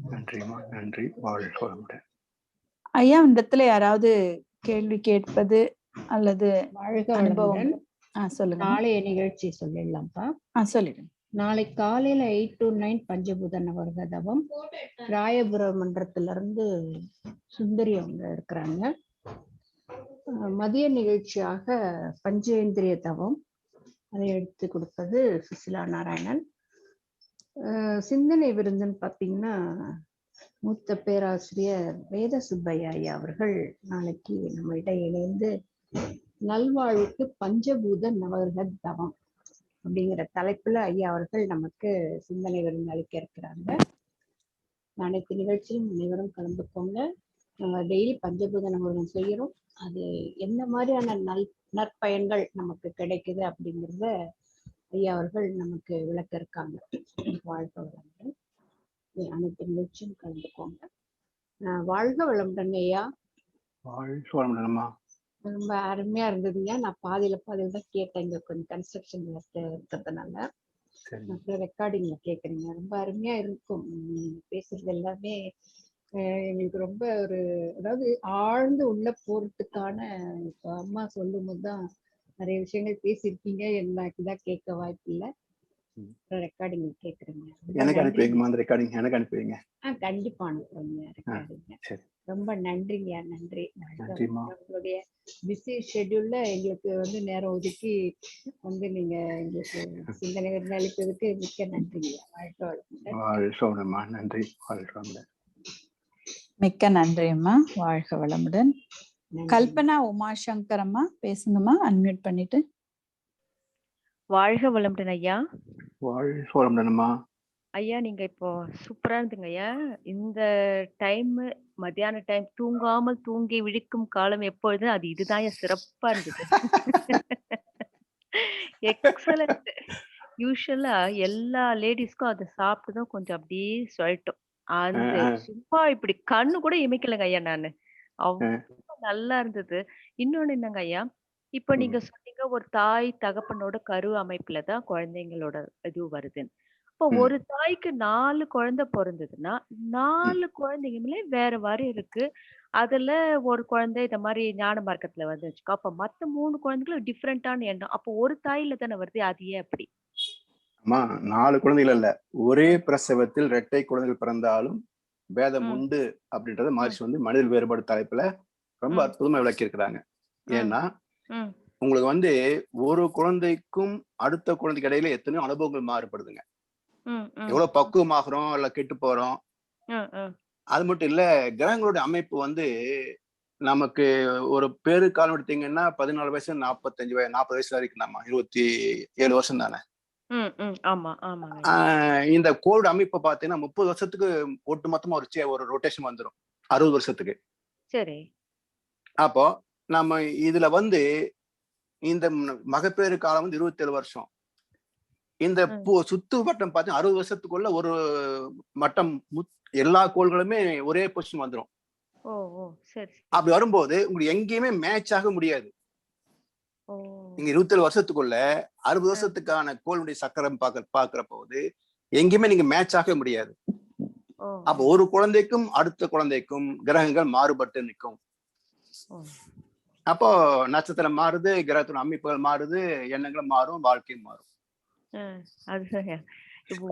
நன்றி. வாழ்க வளமுடன் ஐயா. இந்த இடத்துல யாராவது கேள்வி கேட்பது அல்லது அனுபவம்? சொல்லுங்க. நாளைய நிகழ்ச்சி சொல்லிடலாம்ப்பா. சொல்லிடுங்க. நாளை காலையில 8 to 9 பஞ்சபூத நவர்க தவம். ராயபுரம் மன்றத்துல இருந்து சுந்தரி அவங்க இருக்கிறாங்க. மதிய நிகழ்ச்சியாக பஞ்சேந்திரிய தவம், அதை எடுத்து கொடுப்பது சுசிலா நாராயணன். சிந்தனை விருந்துன்னு பார்த்தீங்கன்னா மூத்த பேராசிரியர் வேத சுப்பையா ஐயா அவர்கள் நாளைக்கு நம்ம இடையே இணைந்து நல்வாழ்வுக்கு பஞ்சபூத நவர்க தவம் அப்படிங்கிற தலைப்புல ஐயா அவர்கள் நமக்கு சிந்தனை விருந்து அளிக்க இருக்கிறாங்க. அனைத்து நிகழ்ச்சியும் அனைவரும் கலந்துக்கோங்க. நம்ம டெய்லி பஞ்சபூத நவர்கம் செய்யறோம். அது என்ன மாதிரியான நற்பயன்கள் நமக்கு கிடைக்குது அப்படிங்கிறத ஐயா அவர்கள் நமக்கு விளக்க இருக்காங்க. வாழ்க வளமுடன். அனைத்து நிகழ்ச்சியும் கலந்துக்கோங்க. வாழ்க வளமுடன் ஐயா. வாழ்க வளமுடன்மா. ரொம்ப அருமையா இருந்ததுங்க. நான் பாதியில தான் கேட்டேன், இங்க கொஞ்சம் கன்ஸ்ட்ரக்ஷன் இருக்கிறதுனால. அப்புறம் ரெக்கார்டிங்ல கேட்குறீங்க, ரொம்ப அருமையா இருக்கும். பேசுறது எல்லாமே எங்களுக்கு ரொம்ப ஒரு, அதாவது ஆழ்ந்து உள்ள போறதுக்கான, இப்போ அம்மா சொல்லும் போதுதான் நிறைய விஷயங்கள் பேசியிருக்கீங்க. எனக்கு தான் கேட்க வாய்ப்பு இல்லை. ரெக்கார்டிங் கேக்குறீங்க. எனக்கு அனுப்புவீங்க அந்த ரெக்கார்டிங்? எனக்கு அனுப்புவீங்க? கண்டிப்பா அனுப்புறேங்க ரெக்கார்டிங். ரொம்ப நன்றிங்க. நன்றி. உங்களுடைய பிஸி ஷெட்யூல்ல எங்களுக்கு வந்து நேரம் ஒதுக்கி வந்து நீங்க எங்களுக்கு சிந்தனை அளிப்பதற்கு மிக்க நன்றிங்க. வாழ்க வளமுடன். வாழ்க வளமுடன். நன்றி. வாழ்க வளமுடன். மிக்க நன்றி அம்மா. வாழ்க வளமுடன். நன்றி. கல்பனா உமாசங்கர் அம்மா பேசுங்கம்மா, அன்மியூட் பண்ணிட்டு. வாழ்க வளமுடன் ஐயா. வாழ்க வளமுடன்மா. ஐயா நீங்க இப்போ சூப்பரா இருந்துங்க ஐயா. இந்த டைம் மத்தியான டைம் தூங்காமல் தூங்கி விழிக்கும் காலம் எப்பொழுது, அது இதுதான் ஐயா, சிறப்பா இருந்தது. எக்ஸலண்ட். யூஷுவலா எல்லா லேடிஸ்க்கும் அதை சாப்பிட்டுதான் கொஞ்சம் அப்படியே சொல்லட்டும். அந்த சும்மா இப்படி கண்ணு கூட இமைக்கலங்க ஐயா நானு. அவ்வளவு நல்லா இருந்தது. இன்னொன்னு என்னங்க ஐயா, இப்ப நீங்க சொன்னீங்க ஒரு தாய் தகப்பனோட கரு அமைப்புல தான் குழந்தைங்களோட இது வருதுன்னு. இப்போ ஒரு தாய்க்கு 4 குழந்தை பிறந்ததுன்னா 4 குழந்தைங்களுமே வேற மாதிரி இருக்கு. அதுல ஒரு குழந்தை இந்த மாதிரி ஞான மார்க்கத்துல வந்து வச்சுக்கோ, அப்ப மத்த 3 குழந்தைகளும் டிஃப்ரெண்டான எண்ணம். அப்போ ஒரு தாயில தானே வருது, அது ஏன் அப்படி? அம்மா 4 குழந்தைகள் அல்ல, ஒரே பிரசவத்தில் 2 குழந்தைகள் பிறந்தாலும் பேதம் உண்டு அப்படின்றத மகர்ஷி வந்து மனிதல் வேறுபாடு தலைப்புல ரொம்ப அற்புதமா விளக்கி இருக்கிறாங்க. ஏன்னா உங்களுக்கு வந்து ஒரு குழந்தைக்கும் அடுத்த குழந்தைக்கு இடையில எத்தனையோ அனுபவங்கள் மாறுபடுதுங்க. எவ்வளவு பக்குவமாகறோம் இல்ல கெட்டு போறோம். அது மட்டும் இல்ல, கிரகங்களுடைய அமைப்பு வந்து நமக்கு ஒரு பேரு காலம் எடுத்தீங்கன்னா 14 வயசு 45 வயசு 40 வயசு வரைக்கும் நம்ம 27 வருஷம் தானே. இந்த கோல்டு அமைப்பை பாத்தீங்கன்னா 30 வருஷத்துக்கு ஒட்டு மொத்தமா ஒரு ரொட்டேஷன் வந்துடும், 60 வருஷத்துக்கு. சரி. அப்போ நம்ம இதுல வந்து இந்த மகப்பேறு காலம் வந்து 27 வருஷம். இந்த சுத்து வட்டம் பார்த்தீங்கன்னா 60 வருஷத்துக்குள்ள ஒரு மட்டம் எல்லா கோள்களுமே ஒரே பொசிஷன் வந்துடும். அப்படி வரும்போது உங்களுக்கு எங்கேயுமே மேட்ச் ஆக முடியாது. நீங்க 27 வருஷத்துக்குள்ள 60 வருஷத்துக்கான கோளுடைய சக்கரம் பாக்குற போது எங்கேயுமே நீங்க மேட்ச் ஆக முடியாது. அப்ப ஒரு குழந்தைக்கும் அடுத்த குழந்தைக்கும் கிரகங்கள் மாறுபட்டு நிற்கும். அப்போ நட்சத்திரம் மாறுது, கிரகத்தின் அமைப்புகள் மாறுது, எண்ணங்களும் மாறும், வாழ்க்கையும் மாறும்.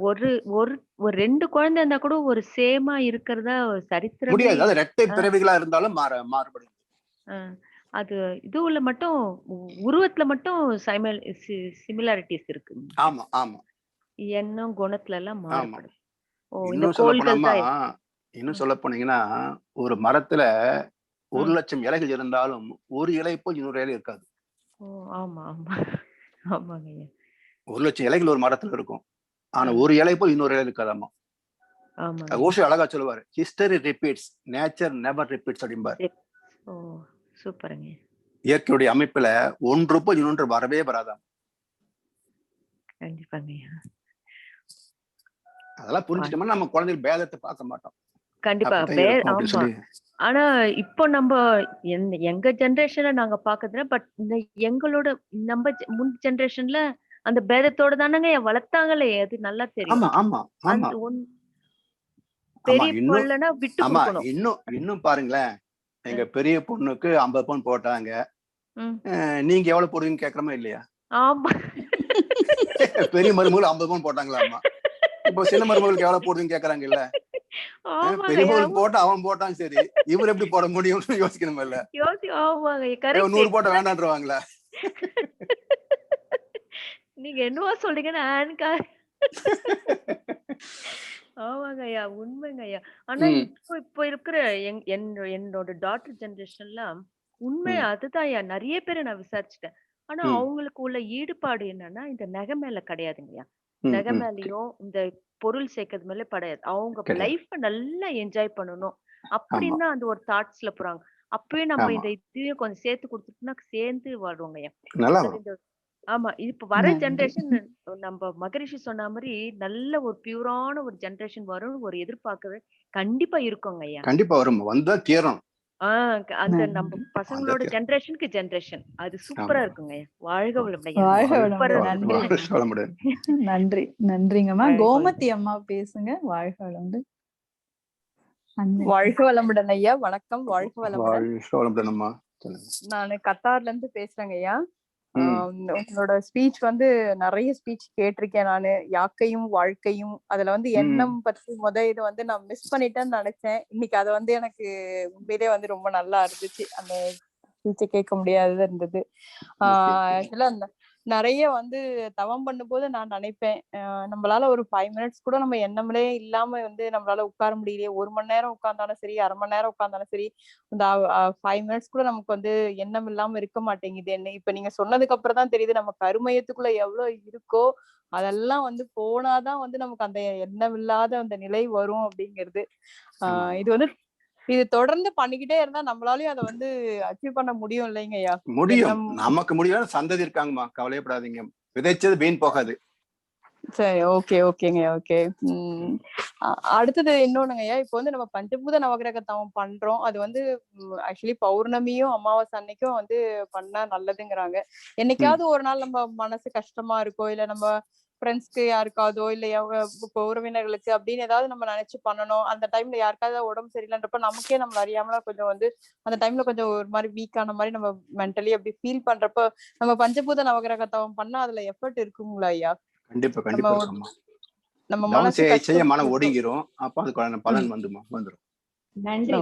ஒரு ஒரு ஒரு 2 குழந்தை இருந்தா கூட ஒரு சேமா இருக்கிறதா சரித்திரம் முடியாது. அது இரட்டை பிறவிகளா இருந்தாலும் மாறுபடும். அது இதுல மட்டும் உருவத்துல மட்டும் சிமிலாரிட்டிஸ் இருக்கு. ஆமா ஆமா. எண்ணம் குணத்துல எல்லாம் மாறுபடும். இன்னும் சொல்ல போனீங்கன்னா ஒரு மரத்துல 1,00,000 இலைகள் இருந்தாலும் ஒரு இலை போல் இன்னொரு இலை இருக்காது. ஆமா ஆமா ஆமாங்க. 1,00,000 இலைகள் ஒரு மரத்துல இருக்கும், ஆனா ஒரு இலை போல் இன்னொரு இலை இருக்காதாமா. ஓஷோ அழகா சொல்லுவாரு, history repeats, nature never repeats அப்படிம்பாரு. சூப்பருங்க. இயற்கையுடைய அமைப்புல ஒன்று போல் இன்னொன்று வரவே வராதாம். கண்டிப்பாங்க. அதெல்லாம் புரிஞ்சுட்டோம்னா நம்ம குழந்தைகள் பேதத்தை பார்க்க மாட்டோம். கண்டிப்பா. ஆனா இப்போ நம்ம எங்க ஜெனரேஷன்ல நாங்க பாக்குறதுல, பட் இந்த எங்களோட நம்ம முன் ஜெனரேஷன்ல அந்த பேதத்தோட தானங்க வளர்த்தாங்களே, அது நல்லா தெரியும். பெரிய பொண்ணா விட்டு கொடுக்கணும். இன்னும் பாருங்களேன், எங்க பெரிய பொண்ணுக்கு 50 பவுன் போட்டாங்க, நீங்க எவ்வளவு போடுவீங்க கேக்குறமா இல்லையா? ஆமா. பெரிய மருமகள் 50 பவுன் போட்டாங்களா அம்மா, இப்போ சின்ன மருமகளுக்கு எவ்வளவு போடுவீங்க கேக்குறாங்க இல்ல. பெரிய மகள் போட்டா அவன் போட்டான், சரி இவர் எப்படி போட முடியும்னு யோசிக்கணும் இல்ல. 100 போட்ட வேண்டான்றவாங்களா? நீங்க என்னவா சொல்றீங்கன்னா ஆமாங்க ஐயா, உண்மைங்க ஐயா. ஆனா இப்போ இருக்கிற என்னோட டாட்டர் ஜெனரேஷன்ல உண்மை அதுதான் ஐயா. நிறைய பேரை நான் விசாரிச்சுட்டேன். ஆனா அவங்களுக்கு உள்ள ஈடுபாடு என்னன்னா இந்த நகை மேல கிடையாதுங்கய்யா. நகை மேலயும் இந்த பொருள் சேர்க்கறது மேல கிடையாது. அவங்க லைஃப நல்லா என்ஜாய் பண்ணணும் அப்படின்னு அந்த ஒரு தாட்ஸ்ல போறாங்க. அப்பவே நம்ம இந்த இதையும் கொஞ்சம் சேர்த்து கொடுத்துட்டோம்னா சேர்ந்து வாழ்வாங்க ஐயா. ஆமா, இப்ப வர ஜெனரேஷன் நம்ம மகரிஷி சொன்ன மாதிரி நல்ல ஒரு பியூரான ஒரு ஜெனரேஷன் வரும்னு ஒரு எதிர்பார்க்கவே கண்டிப்பா இருக்குங்க ஐயா. கண்டிப்பா வரும், வந்தா தீரும். அந்த நம்ம பசங்களோட ஜெனரேஷன் அது சூப்பரா இருக்குங்க ஐயா. வாழ்க வளமுடன். நன்றி நன்றிங்கம்மா. கோமதி அம்மா பேசுங்க. வாழ்க வளமுடன். வாழ்க வளமுடன் ஐயா. வணக்கம். வாழ்க வளமுடன். அம்மா, நான் கத்தார்ல இருந்து பேசுறேங்க ஐயா. உங்களோட ஸ்பீச் வந்து நிறைய ஸ்பீச் கேட்டிருக்கேன் நானு. யாக்கையும் வாழ்க்கையும், அதுல வந்து எண்ணம் பத்தி இது வந்து நான் மிஸ் பண்ணிட்டேன்னு நினைச்சேன். இன்னைக்கு அது வந்து எனக்கு உண்மையிலே வந்து ரொம்ப நல்லா இருந்துச்சு. அந்த ஸ்பீச்சை கேட்க முடியாதது இருந்தது. ஆக்சுவலா நிறைய வந்து தவம் பண்ணும்போது நான் நினைப்பேன், நம்மளால ஒரு 5 மினிட்ஸ் கூட நம்ம எண்ணங்களே இல்லாம வந்து நம்மளால உட்கார முடியலையே. 1 மணி நேரம் உட்கார்ந்தாலும் சரி, 1/2 மணி நேரம் உட்கார்ந்தாலும் சரி, இந்த 5 மினிட்ஸ் கூட நமக்கு வந்து எண்ணம் இல்லாம இருக்க மாட்டேங்குது. என்ன இப்ப நீங்க சொன்னதுக்கு அப்புறம் தான் தெரியுது, நம்ம கருமையத்துக்குள்ள எவ்வளவு இருக்கோ அதெல்லாம் வந்து போனாதான் வந்து நமக்கு அந்த எண்ணம் இல்லாத அந்த நிலை வரும் அப்படிங்கிறது. இது வந்து இது தொடர்ந்து பண்ணிக்கிட்டே இருந்தா நம்மளாலயும் அதை வந்து அச்சீவ் பண்ண முடியும் இல்லைங்கய்யா? முடியும். நமக்கு முடியும், சந்ததி இருக்காங்கம்மா, கவலையப்படாதீங்க. விதைச்சது வீண் போகாது. சரி, ஓகேங்க. ஓகே. அடுத்தது இன்னொன்னுங்கய்யா, இப்போ வந்து நம்ம பஞ்சபூத நவகிரக தவம் பண்றோம். அது வந்து ஆக்சுவலி பௌர்ணமியும் அமாவாசை அன்னைக்கும் வந்து பண்ணா நல்லதுங்கிறாங்க. என்னைக்காவது ஒரு நாள் நம்ம மனசு கஷ்டமா இருக்கோ, இல்ல நம்ம ஃப்ரெண்ட்ஸ்க்கு யாருக்காவதோ, இல்ல இப்போ உறவினர்களுக்கு அப்படின்னு ஏதாவது நம்ம நினைச்சு பண்ணணும். அந்த டைம்ல யாருக்காவது உடம்பு சரியில்லைன்றப்ப நமக்கே நம்மள அறியாமல கொஞ்சம் வந்து அந்த டைம்ல கொஞ்சம் ஒரு மாதிரி வீக்கான மாதிரி நம்ம மென்டலி அப்படி ஃபீல் பண்றப்ப நம்ம பஞ்சபூத நவகிரக தவம் பண்ணா அதுல எஃபர்ட் இருக்குங்களா ஐயா? கண்டிப்பா இருக்கும்மா. நம்ம தவம் மனசு செய்ய மனம் ஒடுங்கிரும். அப்ப அதுக்கான பலன் வந்துரும். நன்றி.